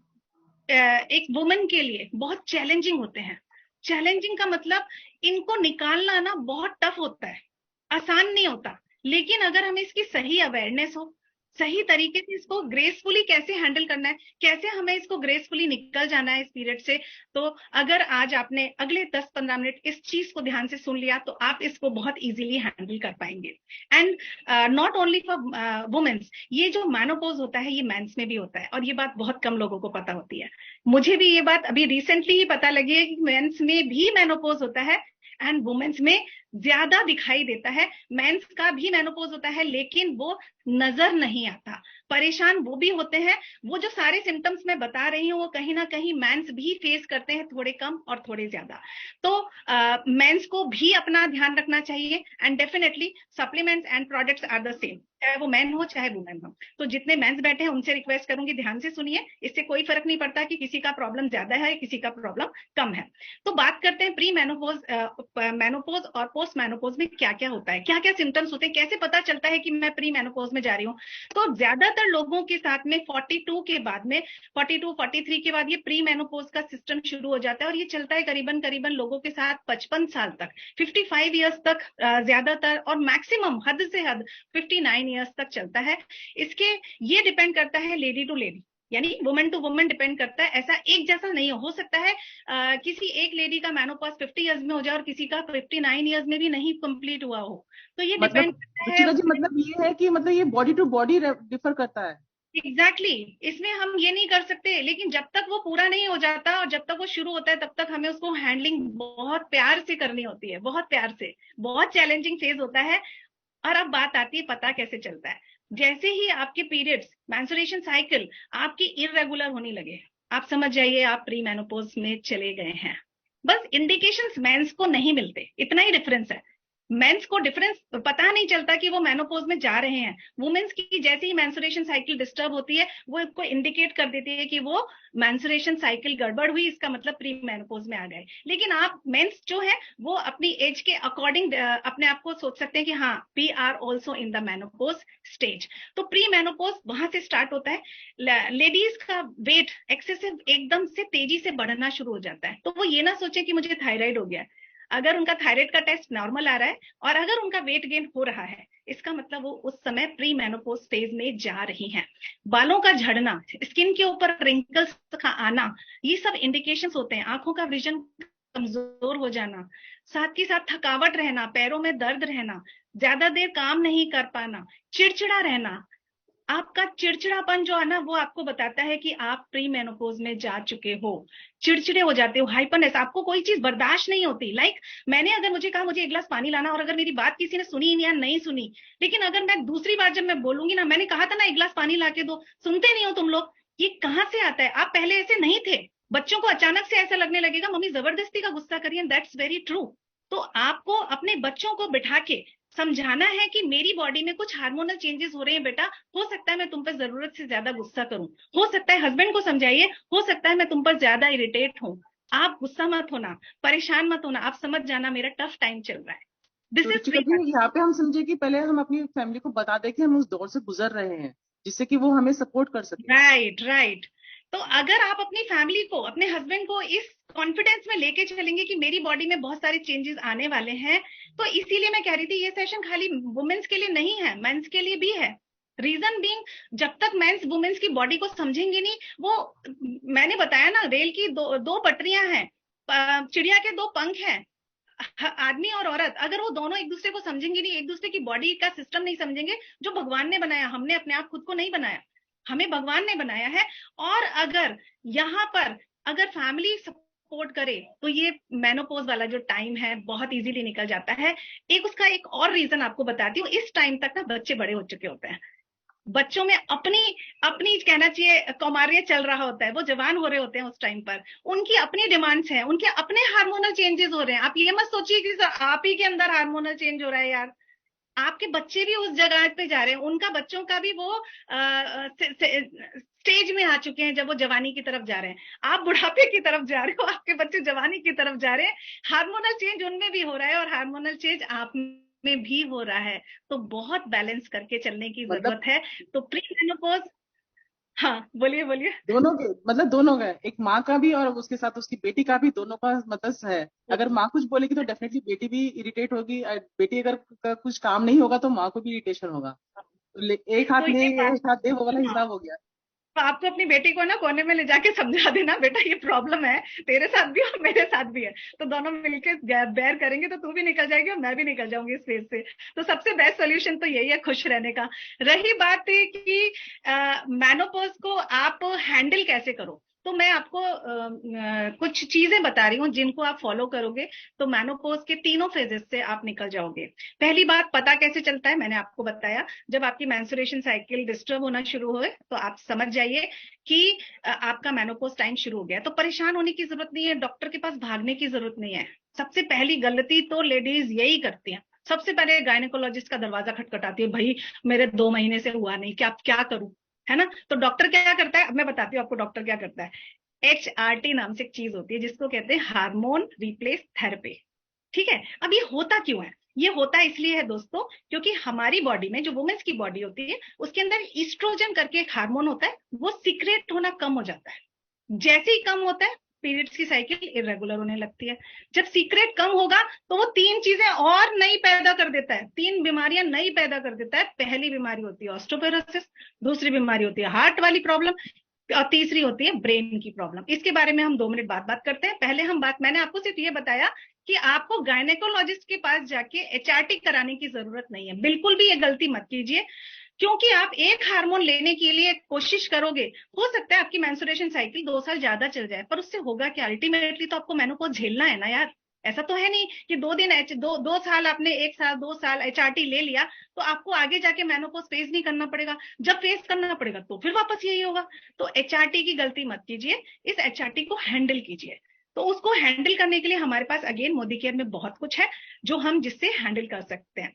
एक वुमन के लिए बहुत चैलेंजिंग होते हैं। चैलेंजिंग का मतलब इनको निकालना ना बहुत टफ होता है, आसान नहीं होता। लेकिन अगर हमें इसकी सही अवेयरनेस हो, सही तरीके से इसको ग्रेसफुली कैसे हैंडल करना है, कैसे हमें इसको ग्रेसफुली निकल जाना है इस पीरियड से, तो अगर आज आपने अगले 10-15 मिनट इस चीज को ध्यान से सुन लिया, तो आप इसको बहुत इजीली हैंडल कर पाएंगे। And not only for womens, ये जो मेनोपॉज होता है ये मेंस में भी होता है, और ये बात बहुत कम लोगों को पता होती है। मुझे भी ये बात अभी रिसेंटली ही पता लगी है कि मेंस में भी मेनोपॉज होता है, एंड वुमेन्स में ज्यादा दिखाई देता है। मेंस का भी मेनोपॉज होता है, लेकिन वो नजर नहीं आता। परेशान वो भी होते हैं। वो जो सारे सिम्टम्स मैं बता रही हूँ, वो कहीं ना कहीं मेंस भी फेस करते हैं, थोड़े कम और थोड़े ज्यादा। तो मेंस को भी अपना ध्यान रखना चाहिए, and definitely supplements and products are the same, चाहे वो मैन हो चाहे वुमेन हो। तो जितने मेंस बैठे हैं उनसे रिक्वेस्ट करूंगी, ध्यान से सुनिए। इससे कोई फर्क नहीं पड़ता कि किसी का प्रॉब्लम ज्यादा है, किसी का प्रॉब्लम कम है। तो बात करते हैं प्री मेनोपॉज, मेनोपॉज और पोस्ट मेनोपॉज में क्या क्या होता है, क्या क्या सिम्टम्स होते हैं, कैसे पता चलता है कि मैं प्री मेनोपॉज में जा रही हूँ। तो ज्यादातर लोगों के साथ में 42 के बाद में, 42 43 के बाद ये प्री मेनोपॉज का सिस्टम शुरू हो जाता है, और ये चलता है करीबन करीबन लोगों के साथ 55 साल तक, 55 ईयर्स तक ज्यादातर, और मैक्सिमम हद से हद 59 ईयर्स तक चलता है। इसके ये डिपेंड करता है लेडी टू लेडी, यानी वुमेन टू वुमेन डिपेंड करता है, ऐसा एक जैसा नहीं हो सकता है। किसी एक लेडी का मेनोपॉज 50 इयर्स में हो जाए और किसी का 59 इयर्स में भी नहीं कंप्लीट हुआ हो। तो ये मतलब डिपेंड करता है। रुचिरा जी, मतलब ये है कि मतलब ये बॉडी टू बॉडी डिफर करता है। एग्जैक्टली इसमें हम ये नहीं कर सकते, लेकिन जब तक वो पूरा नहीं हो जाता और जब तक वो शुरू होता है तब तक हमें उसको हैंडलिंग बहुत प्यार से करनी होती है, बहुत प्यार से। बहुत चैलेंजिंग फेज होता है। और अब बात आती है पता कैसे चलता है। जैसे ही आपके पीरियड्स, मेंस्ट्रुएशन साइकिल आपकी इरेगुलर होने लगे, आप समझ जाइए आप प्री मेनोपॉज में चले गए हैं। बस इंडिकेशंस मेंस को नहीं मिलते, इतना ही डिफरेंस है। मेंस को डिफरेंस पता नहीं चलता कि वो मेनोपॉज में जा रहे हैं। वुमेन्स की जैसे ही मेंस्ट्रुएशन साइकिल डिस्टर्ब होती है, वो इसको इंडिकेट कर देती है कि वो मेंस्ट्रुएशन साइकिल गड़बड़ हुई, इसका मतलब प्री मेनोपॉज में आ गए। लेकिन आप मेंस जो है वो अपनी एज के अकॉर्डिंग अपने आप को सोच सकते हैं कि हाँ, we are also in the menopause stage. तो प्री मेनोपॉज वहां से स्टार्ट होता है। लेडीज का वेट एक्सेसिव एकदम से तेजी से बढ़ना शुरू हो जाता है। तो वो ये ना सोचे कि मुझे थायराइड हो गया। अगर उनका थायराइड का टेस्ट नॉर्मल आ रहा है और अगर उनका वेट गेन हो रहा है, इसका मतलब वो उस समय प्री मेनोपॉज फेज में जा रही हैं। बालों का झड़ना, स्किन के ऊपर रिंकल्स का आना, ये सब इंडिकेशंस होते हैं। आंखों का विजन कमजोर हो जाना, साथ ही साथ थकावट रहना, पैरों में दर्द रहना, ज्यादा देर काम नहीं कर पाना, चिड़चिड़ा रहना। आपका चिड़चिड़ापन जो है ना, वो आपको बताता है कि आप प्री मेनोपॉज में जा चुके हो। चिड़चिड़े हो जाते हो, हाइपरनेस, आपको कोई चीज बर्दाश्त नहीं होती। मैंने अगर मुझे कहा मुझे एक गिलास पानी लाना, और अगर मेरी बात किसी ने सुनी या नहीं सुनी, लेकिन अगर मैं दूसरी बार जब मैं बोलूंगी ना, मैंने कहा था ना एक गिलास पानी ला के दो, सुनते नहीं हो तुम लोग। ये कहाँ से आता है? आप पहले ऐसे नहीं थे। बच्चों को अचानक से ऐसा लगने लगेगा मम्मी जबरदस्ती का गुस्सा करिए, दैट्स वेरी ट्रू। तो आपको अपने बच्चों को बिठा के समझाना है कि मेरी बॉडी में कुछ हार्मोनल चेंजेस हो रहे हैं बेटा, हो सकता है मैं तुम पर जरूरत से ज्यादा गुस्सा करूं, हो सकता है हस्बैंड को समझाइए, हो सकता है मैं तुम पर ज्यादा इरिटेट हूं। आप गुस्सा मत होना, परेशान मत होना, आप समझ जाना मेरा टफ टाइम चल रहा है। दिस तो इज रुचिका प्री। जी, यहाँ पे हम समझे कि पहले हम अपनी फैमिली को बता दें कि हम उस दौर से गुजर रहे हैं, जिससे कि वो हमें सपोर्ट कर सके। Right right. तो अगर आप अपनी फैमिली को, अपने हस्बैंड को इस कॉन्फिडेंस में लेके चलेंगे कि मेरी बॉडी में बहुत सारे चेंजेस आने वाले हैं, तो इसीलिए मैं कह रही थी ये सेशन खाली वुमेन्स के लिए नहीं है, मेंस के लिए भी है। रीजन बीइंग, जब तक मेंस वुमेन्स की बॉडी को समझेंगे नहीं, वो मैंने बताया ना, रेल की दो पटरियां हैं, चिड़िया के दो पंख हैं। आदमी और औरत, अगर वो दोनों एक दूसरे को समझेंगे नहीं, एक दूसरे की बॉडी का सिस्टम नहीं समझेंगे, जो भगवान ने बनाया, हमने अपने आप खुद को नहीं बनाया, हमें भगवान ने बनाया है। और अगर यहाँ पर अगर फैमिली सपोर्ट करे, तो ये मेनोपॉज वाला जो टाइम है बहुत इजीली निकल जाता है। एक उसका एक और रीजन आपको बताती हूँ, इस टाइम तक ना बच्चे बड़े हो चुके होते हैं। बच्चों में अपनी अपनी कहना चाहिए कौमार्य चल रहा होता है, वो जवान हो रहे होते हैं उस टाइम पर, उनकी अपनी डिमांड्स हैं, उनके अपने हार्मोनल चेंजेस हो रहे हैं। आप ये मत सोचिए कि आप ही के अंदर हार्मोनल चेंज हो रहा है यार, आपके बच्चे भी उस जगह पे जा रहे हैं, उनका बच्चों का भी वो स्टेज में आ चुके हैं जब वो जवानी की तरफ जा रहे हैं। आप बुढ़ापे की तरफ जा रहे हो, आपके बच्चे जवानी की तरफ जा रहे हैं। हार्मोनल चेंज उनमें भी हो रहा है और हार्मोनल चेंज आप में भी हो रहा है। तो बहुत बैलेंस करके चलने की मतलब जरूरत है। तो प्री मेनोपॉज, हाँ बोलिए बोलिए। दोनों के, मतलब दोनों का, एक माँ का भी और उसके साथ उसकी बेटी का भी, दोनों का मतलब है। अगर माँ कुछ बोलेगी तो डेफिनेटली बेटी भी इरिटेट होगी, और बेटी अगर कुछ काम नहीं होगा तो माँ को भी इरिटेशन होगा। तो एक हाथ तो ले ये बात, एक हाथ दे, वो वाला हाँ, हिसाब हो गया। तो आपको अपनी बेटी को ना कोने में ले जाके समझा देना, बेटा ये प्रॉब्लम है, तेरे साथ भी और मेरे साथ भी है, तो दोनों मिलके बेयर करेंगे तो तू भी निकल जाएगी और मैं भी निकल जाऊंगी इस फेज से। तो सबसे बेस्ट सोल्यूशन तो यही है, खुश रहने का। रही बात है कि मेनोपॉज को आप हैंडल कैसे करो, तो मैं आपको कुछ चीजें बता रही हूँ जिनको आप फॉलो करोगे तो मेनोपॉज के तीनों फेजेस से आप निकल जाओगे। पहली बात, पता कैसे चलता है, मैंने आपको बताया। जब आपकी मेंस्ट्रुएशन साइकिल डिस्टर्ब होना शुरू हो तो आप समझ जाइए कि आपका मेनोपॉज टाइम शुरू हो गया। तो परेशान होने की जरूरत नहीं है, डॉक्टर के पास भागने की जरूरत नहीं है। सबसे पहली गलती तो लेडीज यही करती हैं, सबसे पहले गायनेकोलॉजिस्ट का दरवाजा खटखटाती है, भाई मेरे 2 महीने से हुआ नहीं, क्या करूं, है ना। तो डॉक्टर क्या करता है, अब मैं बताती हूँ आपको डॉक्टर क्या करता है। HRT नाम से एक चीज होती है जिसको कहते हैं हार्मोन रिप्लेस थेरेपी। ठीक है। अब ये होता क्यों है? ये होता इसलिए है दोस्तों, क्योंकि हमारी बॉडी में, जो वुमेन्स की बॉडी होती है, उसके अंदर ईस्ट्रोजन करके एक हार्मोन होता है, वो सीक्रेट होना कम हो जाता है। जैसे ही कम होता है, पीरियड्स की साइकिल इरेगुलर होने लगती है। जब सीक्रेट कम होगा तो वो 3 चीजें और नई पैदा कर देता है, 3 बीमारियां नई पैदा कर देता है। पहली बीमारी होती है ऑस्टियोपोरोसिस, दूसरी बीमारी होती है हार्ट वाली प्रॉब्लम, और तीसरी होती है ब्रेन की प्रॉब्लम। इसके बारे में हम 2 मिनट बाद बात करते हैं। पहले हम बात, मैंने आपको सिर्फ ये बताया कि आपको गायनेकोलॉजिस्ट के पास जाके एचआरटी कराने की जरूरत नहीं है। बिल्कुल भी ये गलती मत कीजिए, क्योंकि आप एक हार्मोन लेने के लिए कोशिश करोगे, हो सकता है आपकी मेंस्ट्रुएशन साइकिल 2 साल ज्यादा चल जाए, पर उससे होगा क्या? अल्टीमेटली तो आपको मेनोपॉज झेलना है ना यार। ऐसा तो है नहीं कि 2 साल आपने, 1 साल 2 साल एचआरटी ले लिया तो आपको आगे जाके मेनोपॉज फेस नहीं करना पड़ेगा। जब फेस करना पड़ेगा तो फिर वापस यही होगा। तो एचआरटी की गलती मत कीजिए, इस एचआरटी को हैंडल कीजिए। तो उसको हैंडल करने के लिए हमारे पास अगेन मोदी केयर में बहुत कुछ है जो हम जिससे हैंडल कर सकते हैं।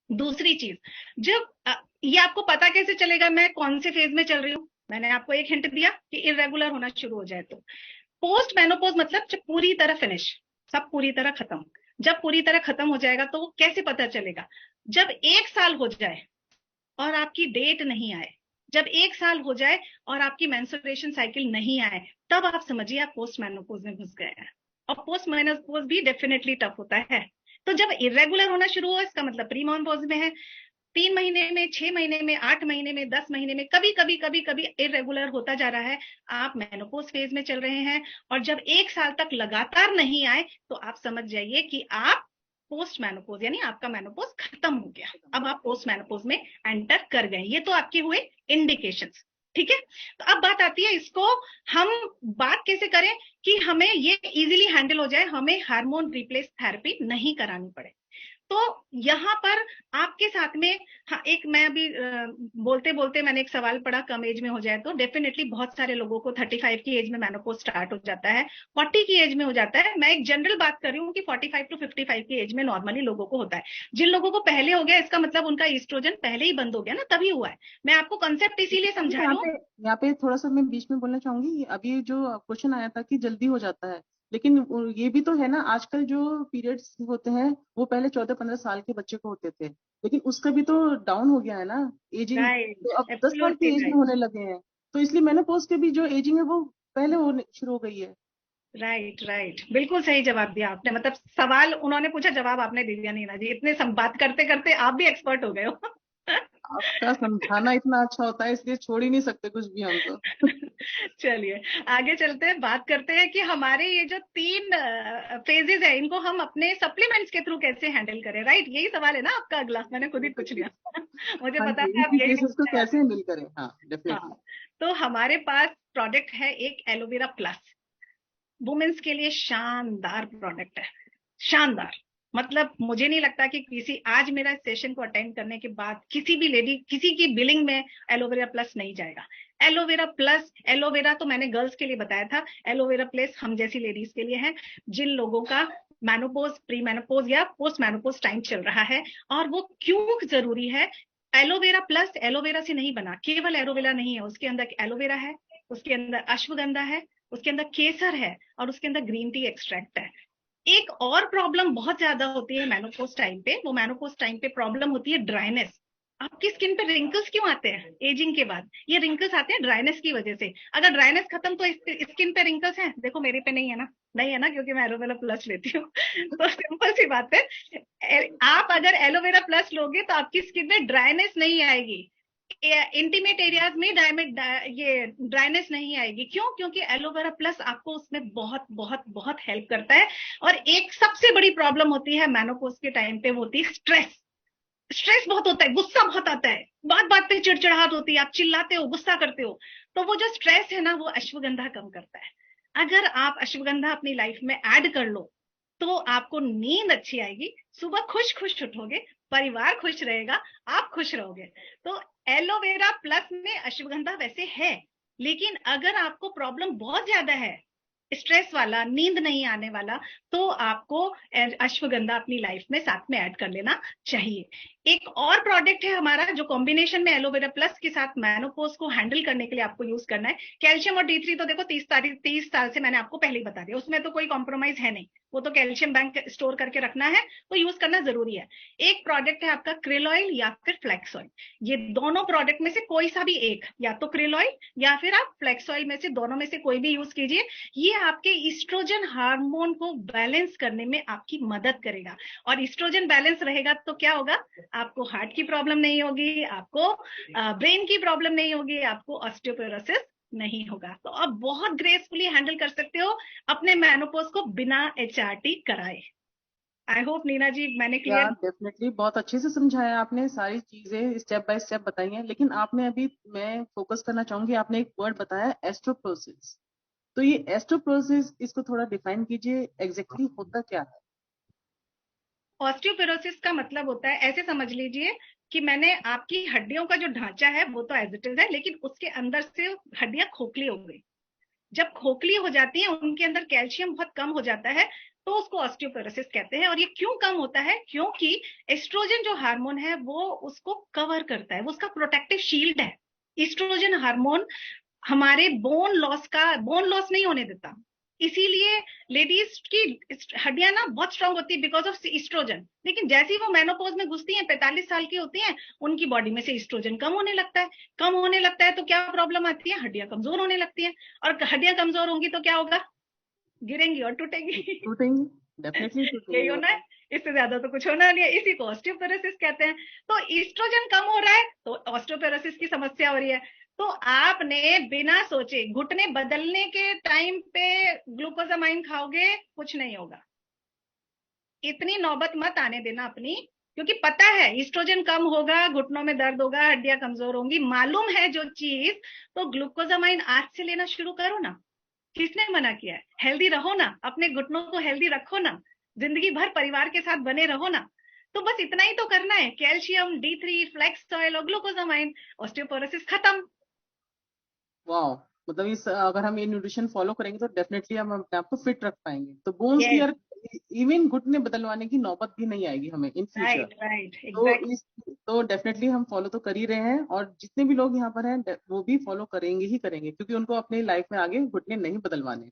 दूसरी चीज, जब ये आपको पता कैसे चलेगा मैं कौन से फेज में चल रही हूँ? मैंने आपको एक हिंट दिया कि इरेगुलर होना शुरू हो जाए तो। पोस्ट मेनोपॉज मतलब जब पूरी तरह फिनिश, सब पूरी तरह खत्म। जब पूरी तरह खत्म हो जाएगा तो कैसे पता चलेगा? जब 1 साल हो जाए और आपकी डेट नहीं आए, जब 1 साल हो जाए और आपकी मेंस्ट्रुएशन साइकिल नहीं आए, तब आप समझिए आप पोस्ट मेनोपॉज में घुस गए हैं। और पोस्ट मेनोपॉज भी डेफिनेटली टफ होता है। तो जब इरेगुलर होना शुरू हो, इसका मतलब प्री मेनोपॉज में है। 3 महीने में, 6 महीने में, 8 महीने में, 10 महीने में, कभी कभी कभी कभी इरेगुलर होता जा रहा है, आप मेनोपॉज फेज में चल रहे हैं, और जब 1 साल तक लगातार नहीं आए तो आप समझ जाइए कि आप पोस्ट मेनोपॉज, यानी आपका मेनोपॉज खत्म हो गया, अब आप पोस्ट मेनोपॉज में एंटर कर गए। ये तो आपके हुए इंडिकेशंस। ठीक है। तो अब बात आती है, इसको हम बात कैसे करें कि हमें ये इजीली हैंडल हो जाए, हमें हार्मोन रिप्लेस थेरेपी नहीं करानी पड़े। तो यहाँ पर आपके साथ में, हाँ, एक मैं अभी बोलते बोलते मैंने एक सवाल पढ़ा, कम एज में हो जाए तो डेफिनेटली बहुत सारे लोगों को 35 की एज में मेनोपॉज स्टार्ट हो जाता है, 40 की एज में हो जाता है। मैं एक जनरल बात कर रही हूँ कि 45 टू 55 की एज में नॉर्मली लोगों को होता है। जिन लोगों को पहले हो गया, इसका मतलब उनका ईस्ट्रोजन पहले ही बंद हो गया ना, तभी हुआ है। मैं आपको कंसेप्ट इसीलिए समझा रही हूँ। यहाँ पे थोड़ा सा मैं बीच में बोलना चाहूंगी। अभी जो क्वेश्चन आया था कि जल्दी हो जाता है, लेकिन ये भी तो है ना, आजकल जो पीरियड्स होते हैं वो पहले 14-15 साल के बच्चे को होते थे, लेकिन उसका भी तो डाउन हो गया है ना एजिंग, राइट, तो अब 10 साल एब्सोल्युटली की एज में राइट। होने लगे हैं। तो इसलिए मेनोपॉज के भी जो एजिंग है वो पहले होने शुरू हो गई है। राइट राइट, बिल्कुल सही जवाब दिया आपने। मतलब सवाल उन्होंने पूछा, जवाब आपने दे दिया नीना जी। इतने बात करते करते आप भी एक्सपर्ट हो गए हो। आपका समझाना इतना अच्छा होता है, इसलिए छोड़ ही नहीं सकते कुछ भी हम तो। चलिए आगे चलते हैं, बात करते हैं कि हमारे ये जो 3 फेजेस है, इनको हम अपने सप्लीमेंट्स के थ्रू कैसे हैंडल करें। राइट, यही सवाल है ना आपका अगला? मैंने खुद ही पूछ लिया। मुझे हाँ पता जी, था आप इनकी यही केसेस को पूछने वाले कैसे हैं। हैंडल करें, हाँ डेफिनेटली। हाँ, तो हमारे पास प्रोडक्ट है एक एलोवेरा प्लस, वुमेन्स के लिए शानदार प्रोडक्ट है, शानदार। मतलब मुझे नहीं लगता कि किसी, आज मेरा सेशन को अटेंड करने के बाद किसी भी लेडी, किसी की बिलिंग में एलोवेरा प्लस नहीं जाएगा। एलोवेरा प्लस, एलोवेरा तो मैंने गर्ल्स के लिए बताया था, एलोवेरा प्लस हम जैसी लेडीज के लिए है, जिन लोगों का मेनोपॉज, प्री मेनोपॉज या पोस्ट मेनोपॉज टाइम चल रहा है। और वो क्यों जरूरी है? एलोवेरा प्लस एलोवेरा से नहीं बना, केवल एलोवेरा नहीं है, उसके अंदर एलोवेरा है, उसके अंदर अश्वगंधा है, उसके अंदर केसर है, और उसके अंदर ग्रीन टी एक्सट्रैक्ट है। एक और प्रॉब्लम बहुत ज्यादा होती है मेनोपॉज टाइम पे, वो मेनोपॉज टाइम पे प्रॉब्लम होती है ड्राइनेस। आपकी स्किन पे रिंकल्स क्यों आते हैं एजिंग के बाद? ये रिंकल्स आते हैं ड्राइनेस की वजह से। अगर ड्राइनेस खत्म तो स्किन पे रिंकल्स हैं? देखो मेरे पे नहीं है ना, नहीं है ना, क्योंकि मैं एलोवेरा प्लस लेती हूँ। तो सिंपल सी बात है, आप अगर एलोवेरा प्लस लोगे तो आपकी स्किन में ड्राइनेस नहीं आएगी, इंटीमेट एरियाज में ये ड्राइनेस नहीं आएगी। क्यों? क्योंकि एलोवेरा प्लस आपको उसमें बहुत बहुत बहुत हेल्प करता है। और एक सबसे बड़ी प्रॉब्लम होती है मेनोपॉज के टाइम पे, वो होती है स्ट्रेस। स्ट्रेस बहुत होता है, गुस्सा बहुत आता है, बात बात पे चिड़चिड़ाहट होती है, आप चिल्लाते हो, गुस्सा करते हो। तो वो जो स्ट्रेस है ना, वो अश्वगंधा कम करता है। अगर आप अश्वगंधा अपनी लाइफ में ऐड कर लो तो आपको नींद अच्छी आएगी, सुबह खुश खुश उठोगे, परिवार खुश रहेगा, आप खुश रहोगे। तो एलोवेरा प्लस में अश्वगंधा वैसे है, लेकिन अगर आपको प्रॉब्लम बहुत ज्यादा है, स्ट्रेस वाला, नींद नहीं आने वाला, तो आपको अश्वगंधा अपनी लाइफ में साथ में ऐड कर लेना चाहिए। एक और प्रोडक्ट है हमारा जो कॉम्बिनेशन में एलोवेरा प्लस के साथ मेनोपॉज को हैंडल करने के लिए आपको यूज करना है। कैल्शियम और D3 तो देखो 30 साल से मैंने आपको पहले ही बता दिया, उसमें तो कोई कॉम्प्रोमाइज है नहीं, वो तो कैल्शियम बैंक स्टोर करके रखना है तो यूज करना जरूरी है। एक प्रोडक्ट है आपका क्रिल ऑयल या फिर फ्लेक्स ऑयल। ये दोनों प्रोडक्ट में से कोई सा भी एक, या तो क्रिल ऑयल या फिर आप फ्लेक्स ऑयल में से दोनों में से कोई भी यूज कीजिए। ये आपके ईस्ट्रोजन हार्मोन को बैलेंस करने में आपकी मदद करेगा। और ईस्ट्रोजन बैलेंस रहेगा तो क्या होगा, आपको हार्ट की प्रॉब्लम नहीं होगी, आपको ब्रेन की प्रॉब्लम नहीं होगी, आपको ऑस्टियोपोरोसिस नहीं होगा। तो आप बहुत ग्रेसफुली हैंडल कर सकते हो अपने मेनोपॉज को बिना HRT कराए। आई होप नीना जी मैंने या क्लियर। डेफिनेटली बहुत अच्छे से समझाया आपने, सारी चीजें स्टेप बाय स्टेप बताई हैं। लेकिन आपने अभी, मैं फोकस करना चाहूंगी, आपने एक वर्ड बताया एस्ट्रोप्रोसिस। तो ये एस्ट्रोप्रोसिस, इसको थोड़ा डिफाइन कीजिए, एग्जैक्टली होता क्या है? ऑस्टियोपोरोसिस का मतलब होता है, ऐसे समझ लीजिए कि मैंने आपकी हड्डियों का जो ढांचा है वो तो एज इट इज है, लेकिन उसके अंदर से हड्डियां खोखली हो गई। जब खोखली हो जाती है, उनके अंदर कैल्शियम बहुत कम हो जाता है, तो उसको ऑस्टियोपोरोसिस कहते हैं। और ये क्यों कम होता है, क्योंकि एस्ट्रोजन जो हार्मोन है वो उसको कवर करता है, वो उसका प्रोटेक्टिव शील्ड है। ईस्ट्रोजन हार्मोन हमारे बोन लॉस नहीं होने देता। इसीलिए लेडीज की हड्डियां ना बहुत स्ट्रांग होती है बिकॉज ऑफ ईस्ट्रोजन। लेकिन जैसे ही वो मेनोपॉज में घुसती हैं, 45 साल की होती हैं, उनकी बॉडी में से ईस्ट्रोजन कम होने लगता है। कम होने लगता है तो क्या प्रॉब्लम आती है, हड्डियां कमजोर होने लगती हैं। और हड्डियां कमजोर होंगी तो क्या होगा, गिरेंगी और टूटेंगी। टूटेंगी, डेफिनेटली यही टूटेंगी वो होना है, तो। इससे ज्यादा तो कुछ होना नहीं है। इसी को ऑस्टियोपोरोसिस कहते हैं। तो ईस्ट्रोजन कम हो रहा है तो ऑस्टियोपोरोसिस की समस्या हो रही है। तो आपने बिना सोचे घुटने बदलने के टाइम पे ग्लूकोजामाइन खाओगे, कुछ नहीं होगा। इतनी नौबत मत आने देना अपनी, क्योंकि पता है ईस्ट्रोजन कम होगा, घुटनों में दर्द होगा, हड्डियां कमजोर होंगी, मालूम है जो चीज, तो ग्लूकोजामाइन आज से लेना शुरू करो ना। किसने मना किया है, हेल्दी रहो ना, अपने घुटनों को हेल्दी रखो ना, जिंदगी भर परिवार के साथ बने रहो ना। तो बस इतना ही तो करना है, कैल्शियम D3 फ्लेक्स ऑयल और ग्लूकोजामाइन, ऑस्टियोपोरोसिस खत्म। वाह, मतलब इस, अगर हम ये न्यूट्रिशन फॉलो करेंगे तो डेफिनेटली हम अपने आप को फिट रख पाएंगे, तो बोन्स की यस, और इवन घुटने बदलवाने की नौबत भी नहीं आएगी हमें इन फ्यूचर। राइट राइट तो एग्जैक्ट। इस, तो डेफिनेटली हम फॉलो तो कर ही रहे हैं, और जितने भी लोग यहाँ पर हैं वो भी फॉलो करेंगे ही करेंगे, क्योंकि उनको अपनी लाइफ में आगे घुटने नहीं बदलवाने हैं।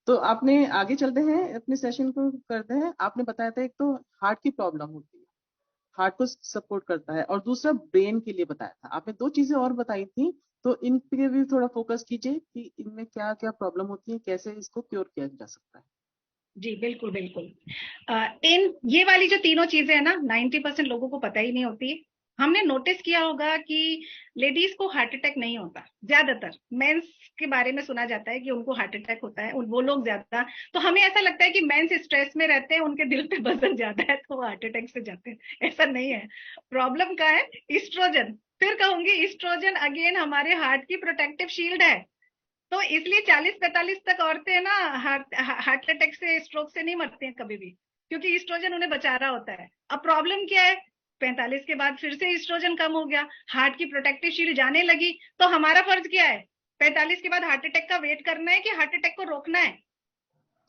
तो आपने, आगे चलते हैं, अपने सेशन को करते हैं। आपने बताया था एक तो हार्ट की प्रॉब्लम होती है, हार्ट को सपोर्ट करता है, और दूसरा ब्रेन के लिए बताया था आपने। दो चीजें और बताई थी, तो इन पे भी थोड़ा फोकस कीजिए कि इनमें क्या क्या प्रॉब्लम होती है, कैसे इसको क्योर किया जा सकता है। जी बिल्कुल बिल्कुल। इन ये वाली जो तीनों चीजें है ना, 90% लोगों को पता ही नहीं होती। हमने नोटिस किया होगा कि लेडीज को हार्ट अटैक नहीं होता, ज्यादातर मेंस के बारे में सुना जाता है कि उनको हार्ट अटैक होता है, वो लोग ज्यादा। तो हमें ऐसा लगता है कि मेंस स्ट्रेस में रहते हैं, उनके दिल पे वजन ज्यादा है तो वो हार्ट अटैक से जाते हैं। ऐसा नहीं है। प्रॉब्लम क्या है, ईस्ट्रोजन। फिर कहूंगी ईस्ट्रोजन अगेन हमारे हार्ट की प्रोटेक्टिव शील्ड है। तो इसलिए 40-45 तक औरतें ना हार्ट अटैक से, स्ट्रोक से नहीं मरती हैं कभी भी, क्योंकि ईस्ट्रोजन उन्हें बचा रहा होता है। अब प्रॉब्लम क्या है, 45 के बाद फिर से ईस्ट्रोजन कम हो गया, हार्ट की प्रोटेक्टिव शील्ड जाने लगी। तो हमारा फर्ज क्या है, 45 के बाद हार्ट अटैक का वेट करना है कि हार्ट अटैक को रोकना है ना,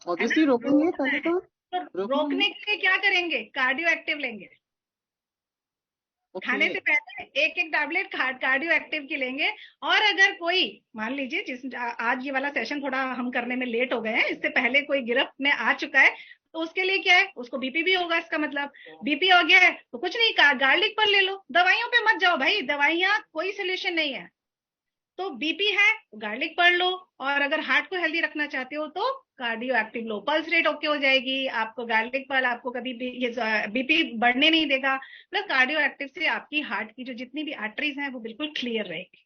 ऑब्वियसली रोकेंगे रोकना पहले है। तो, तो रोकेंगे। रोकने के लिए क्या करेंगे, कार्डियो एक्टिव लेंगे। ओके। खाने से पहले एक एक टैबलेट कार्डियो एक्टिव की लेंगे। और अगर कोई, मान लीजिए आज ये वाला सेशन थोड़ा हम करने में लेट हो गए हैं, इससे पहले कोई गिरफ्त में आ चुका है, तो उसके लिए क्या है, उसको बीपी भी होगा। इसका मतलब बीपी हो गया है तो कुछ नहीं, गार्लिक पर ले लो, दवाइयों पे मत जाओ भाई, दवाइयां कोई सोल्यूशन नहीं है। तो बीपी है तो गार्लिक पढ़ लो। और अगर हार्ट को हेल्दी रखना चाहते हो तो cardio active low, pulse rate okay हो जाएगी, आपको गार्लिक पढ़ आपको कभी भी ये बीपी बढ़ने नहीं देगा। प्लस कार्डियो एक्टिव से आपकी हार्ट की जो जितनी भी आर्टरीज हैं वो बिल्कुल क्लियर रहेगी।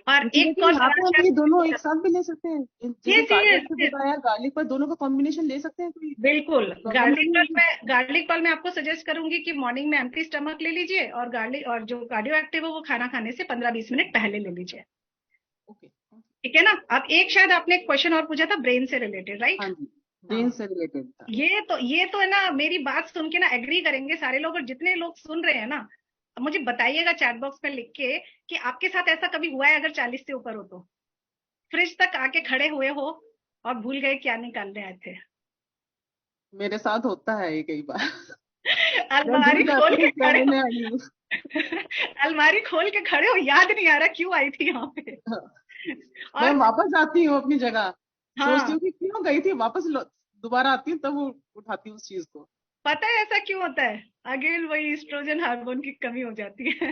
और एक लेकिन और यहाँ पे सवाल हम ये दोनों एक साथ भी ले सकते हैं, जैसे यस कार्डियक यस पे यस, बताया, गार्लिक पर, दोनों का कॉम्बिनेशन ले सकते हैं, कोई बिल्कुल। प्रॉब्लम तो नहीं होगी? गार्लिक पल मैं आपको सजेस्ट करूंगी कि मॉर्निंग में एम्प्टी स्टमक ले लीजिए, और गार्लिक और जो कार्डियो एक्टिव है वो खाना खाने से 15-20 मिनट पहले ले लीजिए। ओके। ठीक है ना। अब एक शायद आपने क्वेश्चन और पूछा था ब्रेन से रिलेटेड, राइट। हाँ जी, ब्रेन हाँ, से रिलेटेड था। ये तो है ना, मेरी बात सुन के ना एग्री करेंगे सारे लोग, और जितने लोग सुन रहे हैं ना, मुझे बताइएगा चैट बॉक्स में लिख के कि आपके साथ ऐसा कभी हुआ है, अगर 40 से ऊपर हो तो फ्रिज तक आके खड़े हुए हो और भूल गए क्या निकालने आए थे। मेरे साथ होता है ये कई बार। मैं भूल अलमारी खोल जाती के हूँ क्या खड़े लेने हो। आई हूँ। अलमारी खोल के खड़े हो, याद नहीं आ रहा क्यों आई थी यहाँ पे। मैं और वापस आती हूँ अपनी जगह, सोचती हाँ, हूँ कि क्यों गई थी, वापस दोबारा आती हूँ, तब उठाती हूँ उस चीज को। पता है ऐसा क्यों होता है? अगेन वही एस्ट्रोजन हार्मोन की कमी हो जाती है।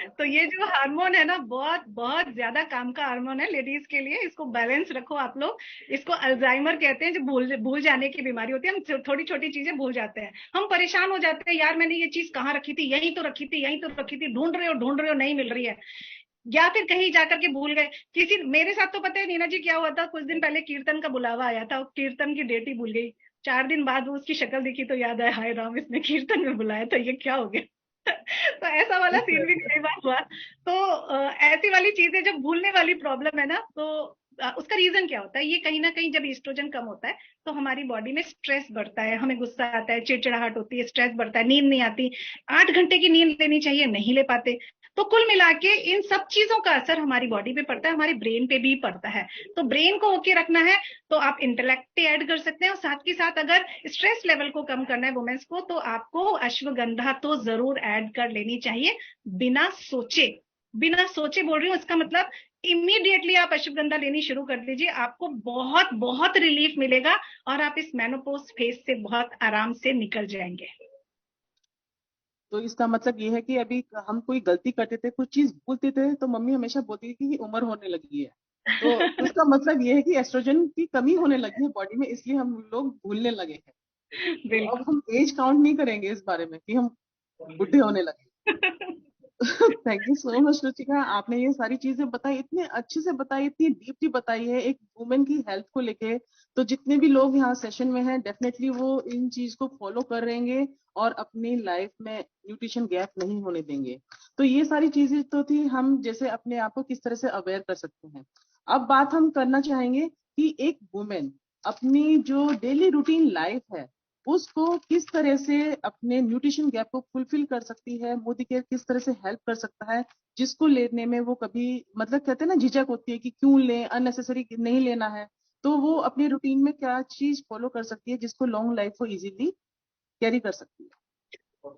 तो ये जो हार्मोन है ना, बहुत बहुत ज्यादा काम का हार्मोन है लेडीज के लिए। इसको बैलेंस रखो आप लोग। इसको अल्जाइमर कहते हैं, जो भूल भूल जाने की बीमारी होती है। हम थोड़ी छोटी चीजें भूल जाते हैं, हम परेशान हो जाते हैं, यार मैंने ये चीज कहाँ रखी थी, यहीं तो रखी थी, यहीं तो रखी थी, ढूंढ रहे हो नहीं मिल रही है, या फिर कहीं जाकर के भूल गए। किसी मेरे साथ तो पता है नीना जी क्या हुआ था, कुछ दिन पहले कीर्तन का बुलावा आया था, कीर्तन की डेट ही भूल गई। 4 दिन बाद वो उसकी शक्ल दिखी तो याद आया, हाय राम, इसने कीर्तन में बुलाया था, ये क्या हो गया। तो ऐसा वाला सीन भी कई बार हुआ। तो ऐसी वाली चीजें, जब भूलने वाली प्रॉब्लम है ना, तो उसका रीजन क्या होता है? ये कहीं ना कहीं जब एस्ट्रोजन कम होता है तो हमारी बॉडी में स्ट्रेस बढ़ता है, हमें गुस्सा आता है, चिड़चिड़ाहट होती है, स्ट्रेस बढ़ता है, नींद नहीं आती। 8 घंटे की नींद लेनी चाहिए, नहीं ले पाते। तो कुल मिला के इन सब चीजों का असर हमारी बॉडी पे पड़ता है, हमारे ब्रेन पे भी पड़ता है। तो ब्रेन को ओके रखना है तो आप इंटेलेक्ट ऐड कर सकते हैं, और साथ के साथ अगर स्ट्रेस लेवल को कम करना है वुमेन्स को, तो आपको अश्वगंधा तो जरूर ऐड कर लेनी चाहिए, बिना सोचे। बिना सोचे बोल रही हूँ, इसका मतलब इमीडिएटली आप अश्वगंधा लेनी शुरू कर दीजिए, आपको बहुत बहुत रिलीफ मिलेगा और आप इस मेनोपॉज फेज से बहुत आराम से निकल जाएंगे। तो इसका मतलब ये है कि अभी हम कोई गलती करते थे, कुछ चीज भूलते थे, तो मम्मी हमेशा बोलती थी कि उम्र होने लगी है। तो इसका मतलब ये है कि एस्ट्रोजन की कमी होने लगी है बॉडी में, इसलिए हम लोग भूलने लगे हैं। तो अब बिल्कुल। हम एज काउंट नहीं करेंगे इस बारे में कि हम बुढ़े होने लगे। Thank you so much Ruchika, आपने ये सारी चीजें बताई, इतने अच्छे से बताई, इतनी डीपली बताई है एक वुमेन की हेल्थ को लेके। तो जितने भी लोग यहाँ सेशन में हैं, डेफिनेटली वो इन चीज को फॉलो कर रहेंगे और अपनी लाइफ में न्यूट्रिशन गैप नहीं होने देंगे। तो ये सारी चीजें तो थी, हम जैसे अपने आप को किस तरह से अवेयर कर सकते हैं। अब बात हम करना चाहेंगे कि एक वुमेन अपनी जो डेली रूटीन लाइफ है उसको किस तरह से अपने न्यूट्रिशन गैप को फुलफिल कर सकती है, मोदी केयर किस तरह से हेल्प कर सकता है, जिसको लेने में वो कभी मतलब कहते हैं ना झिझक होती है कि क्यों लें, अननेसेसरी नहीं लेना है। तो वो अपने रूटीन में क्या चीज फॉलो कर सकती है जिसको लॉन्ग लाइफ को इजीली कैरी कर सकती है।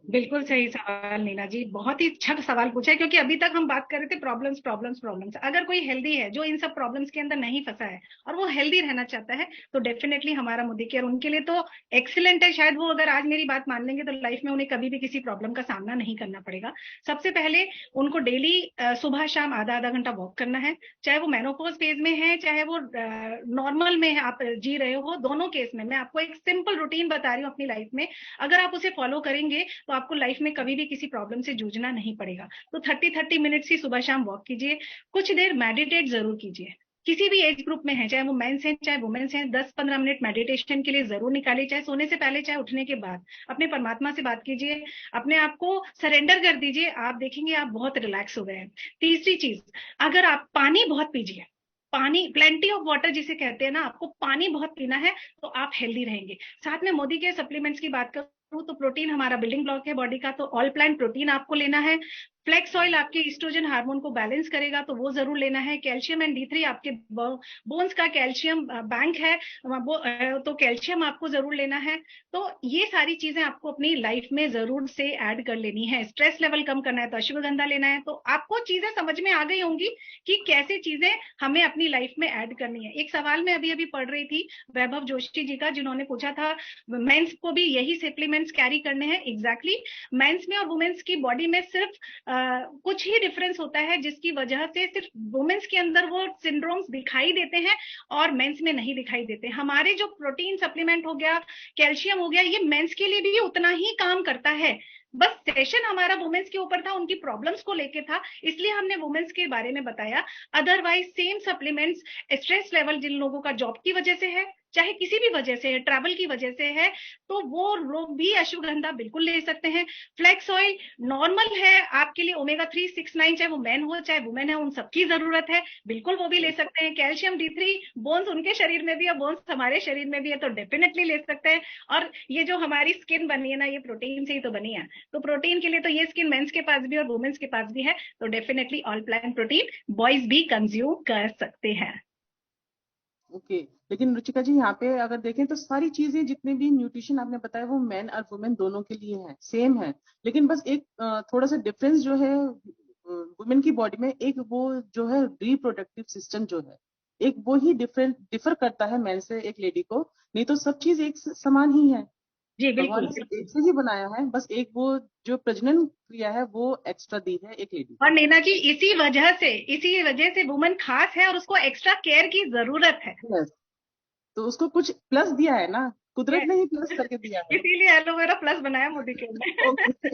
बिल्कुल सही सवाल नीना जी, बहुत ही अच्छा सवाल पूछा है, क्योंकि अभी तक हम बात कर रहे थे प्रॉब्लम्स प्रॉब्लम्स प्रॉब्लम्स। अगर कोई हेल्दी है, जो इन सब प्रॉब्लम्स के अंदर नहीं फंसा है और वो हेल्दी रहना चाहता है, तो डेफिनेटली हमारा मोदी केयर उनके लिए तो एक्सीलेंट है। शायद वो अगर आज मेरी बात मान लेंगे तो लाइफ में उन्हें कभी भी किसी प्रॉब्लम का सामना नहीं करना पड़ेगा। सबसे पहले उनको डेली सुबह शाम आधा आधा घंटा वॉक करना है। चाहे वो मेनोपॉज फेज में है, चाहे वो नॉर्मल में है, आप जी रहे हो, दोनों केस में मैं आपको एक सिंपल रूटीन बता रही हूँ अपनी लाइफ में। अगर आप उसे फॉलो करेंगे तो आपको लाइफ में कभी भी किसी प्रॉब्लम से जूझना नहीं पड़ेगा। तो 30-30 मिनट्स ही सुबह शाम वॉक कीजिए, कुछ देर मेडिटेट जरूर कीजिए। किसी भी एज ग्रुप में है, चाहे वो मेंस हैं चाहे वुमेन्स हैं, 10-15 मिनट मेडिटेशन के लिए जरूर निकालिए, चाहे सोने से पहले चाहे उठने के बाद। अपने परमात्मा से बात कीजिए, अपने आप को सरेंडर कर दीजिए, आप देखेंगे आप बहुत रिलैक्स हो गए हैं। तीसरी चीज, अगर आप पानी बहुत पीजिए, पानी, प्लेंटी ऑफ वाटर जिसे कहते हैं ना, आपको पानी बहुत पीना है, तो आप हेल्दी रहेंगे। साथ में मोदी के सप्लीमेंट्स की बात करूं तो प्रोटीन हमारा बिल्डिंग ब्लॉक है बॉडी का, तो ऑल प्लांट प्रोटीन आपको लेना है। फ्लेक्स ऑयल आपके ईस्ट्रोजन हार्मोन को बैलेंस करेगा, तो वो जरूर लेना है। कैल्शियम एंड D3 आपके बोन्स का कैल्शियम बैंक है, वो तो कैल्शियम आपको जरूर लेना है। तो ये सारी चीजें आपको अपनी लाइफ में जरूर से ऐड कर लेनी है। स्ट्रेस लेवल कम करना है तो अश्वगंधा लेना है। तो आपको चीजें समझ में आ गई होंगी कि कैसे चीजें हमें अपनी लाइफ में ऐड करनी है। एक सवाल मैं अभी अभी पढ़ रही थी वैभव जोशी जी का, जिन्होंने पूछा था मेंस को भी यही सप्लीमेंट्स कैरी करने हैं। एग्जैक्टली मेंस में और वुमेन्स की बॉडी में सिर्फ कुछ ही डिफरेंस होता है, जिसकी वजह से सिर्फ वुमेन्स के अंदर वो सिंड्रोम्स दिखाई देते हैं और मेंस में नहीं दिखाई देते। हमारे जो प्रोटीन सप्लीमेंट हो गया, कैल्शियम हो गया, ये मेंस के लिए भी उतना ही काम करता है। बस सेशन हमारा वुमेन्स के ऊपर था, उनकी प्रॉब्लम्स को लेके था, इसलिए हमने वुमेन्स के बारे में बताया। Otherwise same supplements, stress level जिन लोगों का जॉब की वजह से है, चाहे किसी भी वजह से है, ट्रैवल की वजह से है, तो वो लोग भी अश्वगंधा बिल्कुल ले सकते हैं। फ्लेक्स ऑयल नॉर्मल है आपके लिए, ओमेगा 3, 6, 9, चाहे वो मैन हो चाहे वुमेन है, उन सबकी जरूरत है, बिल्कुल वो भी ले सकते हैं। कैल्शियम D3, बोन्स उनके शरीर में भी है, बोन्स हमारे शरीर में भी है, तो डेफिनेटली ले सकते हैं। और ये जो हमारी स्किन बनी है ना, ये प्रोटीन से ही तो बनी है, तो प्रोटीन के लिए तो ये स्किन मेंस के पास भी और वुमेन्स के पास भी है, तो definitely all plant protein boys भी कंज्यूम कर सकते हैं। ओके लेकिन रुचिका जी यहाँ पे अगर देखें तो सारी चीजें जितने भी न्यूट्रिशन आपने बताया वो मेन और वुमेन दोनों के लिए है, सेम है। लेकिन बस एक थोड़ा सा डिफरेंस जो है वुमेन की बॉडी में, एक वो जो है रिप्रोडक्टिव सिस्टम जो है, एक वो ही डिफर करता है मैन से एक लेडी को, नहीं तो सब चीज एक समान ही है। जी भगवान बिल्कुल ने सब बिल्कुल। एक से ही बनाया है, बस एक वो जो प्रजनन क्रिया है वो एक्स्ट्रा दी है एक लेडी और को। नैना जी इसी वजह से वुमन खास है और उसको एक्स्ट्रा केयर की जरूरत है। यस, तो उसको कुछ प्लस दिया है ना, कुदरत Yes. ने ही प्लस करके दिया है। इसीलिए एलोवेरा प्लस बनाया मोदी के ने। ओके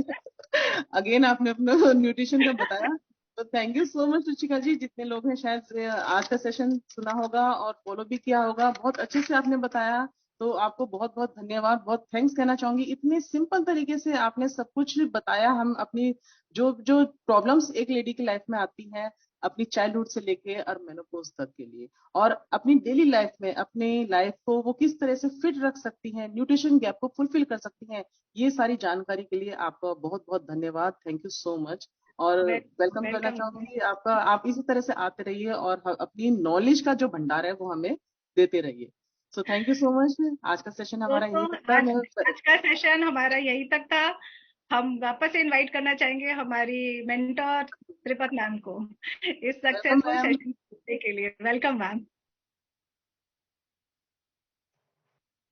अगेन आपने अपना न्यूट्रिशन का बताया, तो thank you so much Ruchika ji. जितने लोग हैं शायद आज का सेशन सुना होगा और फॉलो भी किया होगा, बहुत अच्छे से आपने बताया, तो आपको बहुत बहुत धन्यवाद, बहुत थैंक्स कहना चाहूंगी। इतने सिंपल तरीके से आपने सब कुछ बताया, हम अपनी जो जो प्रॉब्लम्स एक लेडी की लाइफ में आती हैं अपनी चाइल्डहुड से लेके और मेनोपॉज तक के लिए, और अपनी डेली लाइफ में अपनी लाइफ को वो किस तरह से फिट रख सकती हैं, न्यूट्रिशन गैप को फुलफिल कर सकती हैं, ये सारी जानकारी के लिए आपका बहुत बहुत धन्यवाद, थैंक यू सो मच। और वेलकम करना वेलकम। चाहूंगी आपका, आप इसी तरह से आते रहिए और अपनी नॉलेज का जो भंडार है वो हमें देते रहिए। सो थैंक यू सो मच, आज का सेशन हमारा यही दोस्तों तक था। आज मैं आज का सेशन हमारा यही तक था। हम वापस से इनवाइट करना चाहेंगे हमारी मेंटर त्रिपत मैम को इस वेलकम सक्सेसफुल मैम। सेशन के लिए। Welcome ma'am.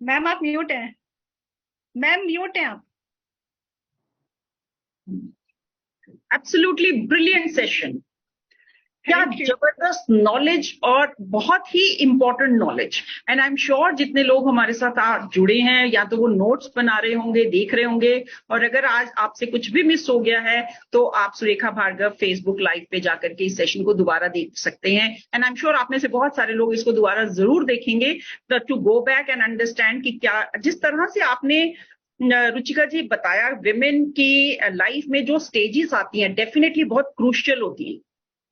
मैम आप म्यूट हैं। मैम म्यूट हैं आप। Absolutely brilliant session. क्या थैंक यू। जबरदस्त नॉलेज और बहुत ही important knowledge. And I am sure जितने लोग हमारे साथ आज जुड़े हैं या तो वो नोट्स बना रहे होंगे, देख रहे होंगे, और अगर आज आपसे कुछ भी मिस हो गया है तो आप सुरेखा भार्गव फेसबुक लाइव पे जाकर के इस सेशन को दोबारा देख सकते हैं। एंड आई एम श्योर आप में से बहुत सारे लोग इसको दोबारा जरूर देखेंगे to go back and understand कि क्या जिस तरह से आपने रुचिका जी बताया विमेन की लाइफ में जो स्टेजेस आती हैं डेफिनेटली बहुत क्रूशियल होती हैं।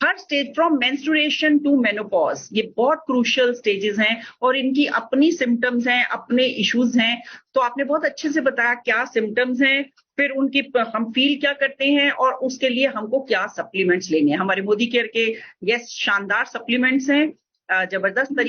हर stage from menstruation to menopause ये बहुत क्रूशियल स्टेजेस हैं और इनकी अपनी सिम्टम्स हैं, अपने इश्यूज हैं। तो आपने बहुत अच्छे से बताया क्या सिम्टम्स हैं, फिर उनकी हम फील क्या करते हैं और उसके लिए हमको क्या सप्लीमेंट्स लेने हैं। हमारे मोदी केयर के यस शानदार सप्लीमेंट्स हैं, जबरदस्त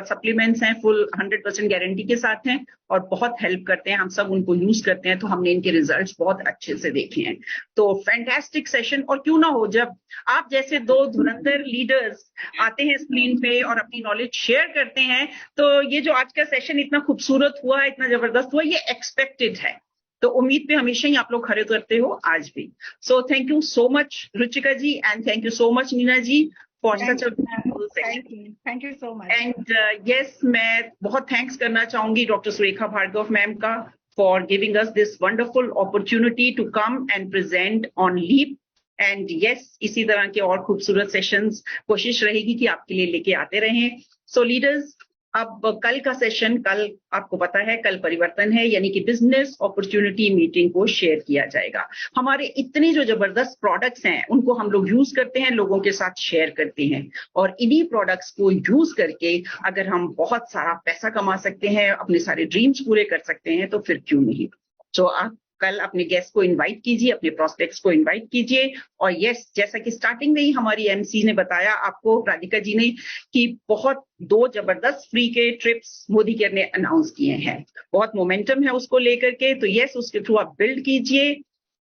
सप्लीमेंट्स हैं, फुल 100% गारंटी के साथ हैं और बहुत हेल्प करते हैं। हम सब उनको यूज करते हैं तो हमने इनके रिजल्ट्स बहुत अच्छे से देखे हैं। तो फैंटास्टिक सेशन। और क्यों ना हो, जब आप जैसे दो धुरंधर लीडर्स आते हैं स्क्रीन पे और अपनी नॉलेज शेयर करते हैं, तो ये जो आज का सेशन इतना खूबसूरत हुआ, इतना जबरदस्त हुआ, ये एक्सपेक्टेड है। तो उम्मीद पे हमेशा ही आप लोग खड़े उतरते हो, आज भी। So thank you so much Ruchika ji and thank you so much Neena ji for such a beautiful session. Thank you so much. And yes मैं बहुत थैंक्स करना चाहूंगी डॉक्टर सुरेखा भार्गव मैम का for giving us this wonderful opportunity to come and present on Leap. And yes इसी तरह के और खूबसूरत सेशंस कोशिश रहेगी कि आपके लिए लेके आते रहें। सो लीडर्स, अब कल का सेशन, कल आपको पता है कल परिवर्तन है, यानी कि बिजनेस अपॉर्चुनिटी मीटिंग को शेयर किया जाएगा। हमारे इतने जो जबरदस्त प्रोडक्ट्स हैं उनको हम लोग यूज करते हैं, लोगों के साथ शेयर करते हैं, और इन्हीं प्रोडक्ट्स को यूज करके अगर हम बहुत सारा पैसा कमा सकते हैं, अपने सारे ड्रीम्स पूरे कर सकते हैं, तो फिर क्यों नहीं। तो आप कल अपने गेस्ट को इनवाइट कीजिए, अपने प्रोस्पेक्ट्स को इनवाइट कीजिए। और यस जैसा कि स्टार्टिंग में ही हमारी एमसी ने बताया आपको, राधिका जी ने, कि बहुत 2 जबरदस्त फ्री के ट्रिप्स मोदी केयर ने अनाउंस किए हैं, बहुत मोमेंटम है उसको लेकर के। तो यस उसके थ्रू आप बिल्ड कीजिए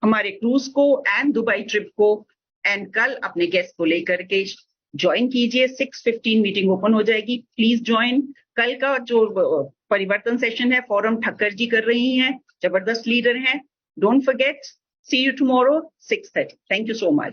हमारे क्रूज को एंड दुबई ट्रिप को, एंड कल अपने गेस्ट को लेकर के ज्वाइन कीजिए। 6:15 मीटिंग ओपन हो जाएगी, प्लीज ज्वाइन। कल का जो परिवर्तन सेशन है फोरम ठक्कर जी कर रही हैं, जबरदस्त लीडर हैं, don't forget. See you tomorrow 6:30। Thank you so much.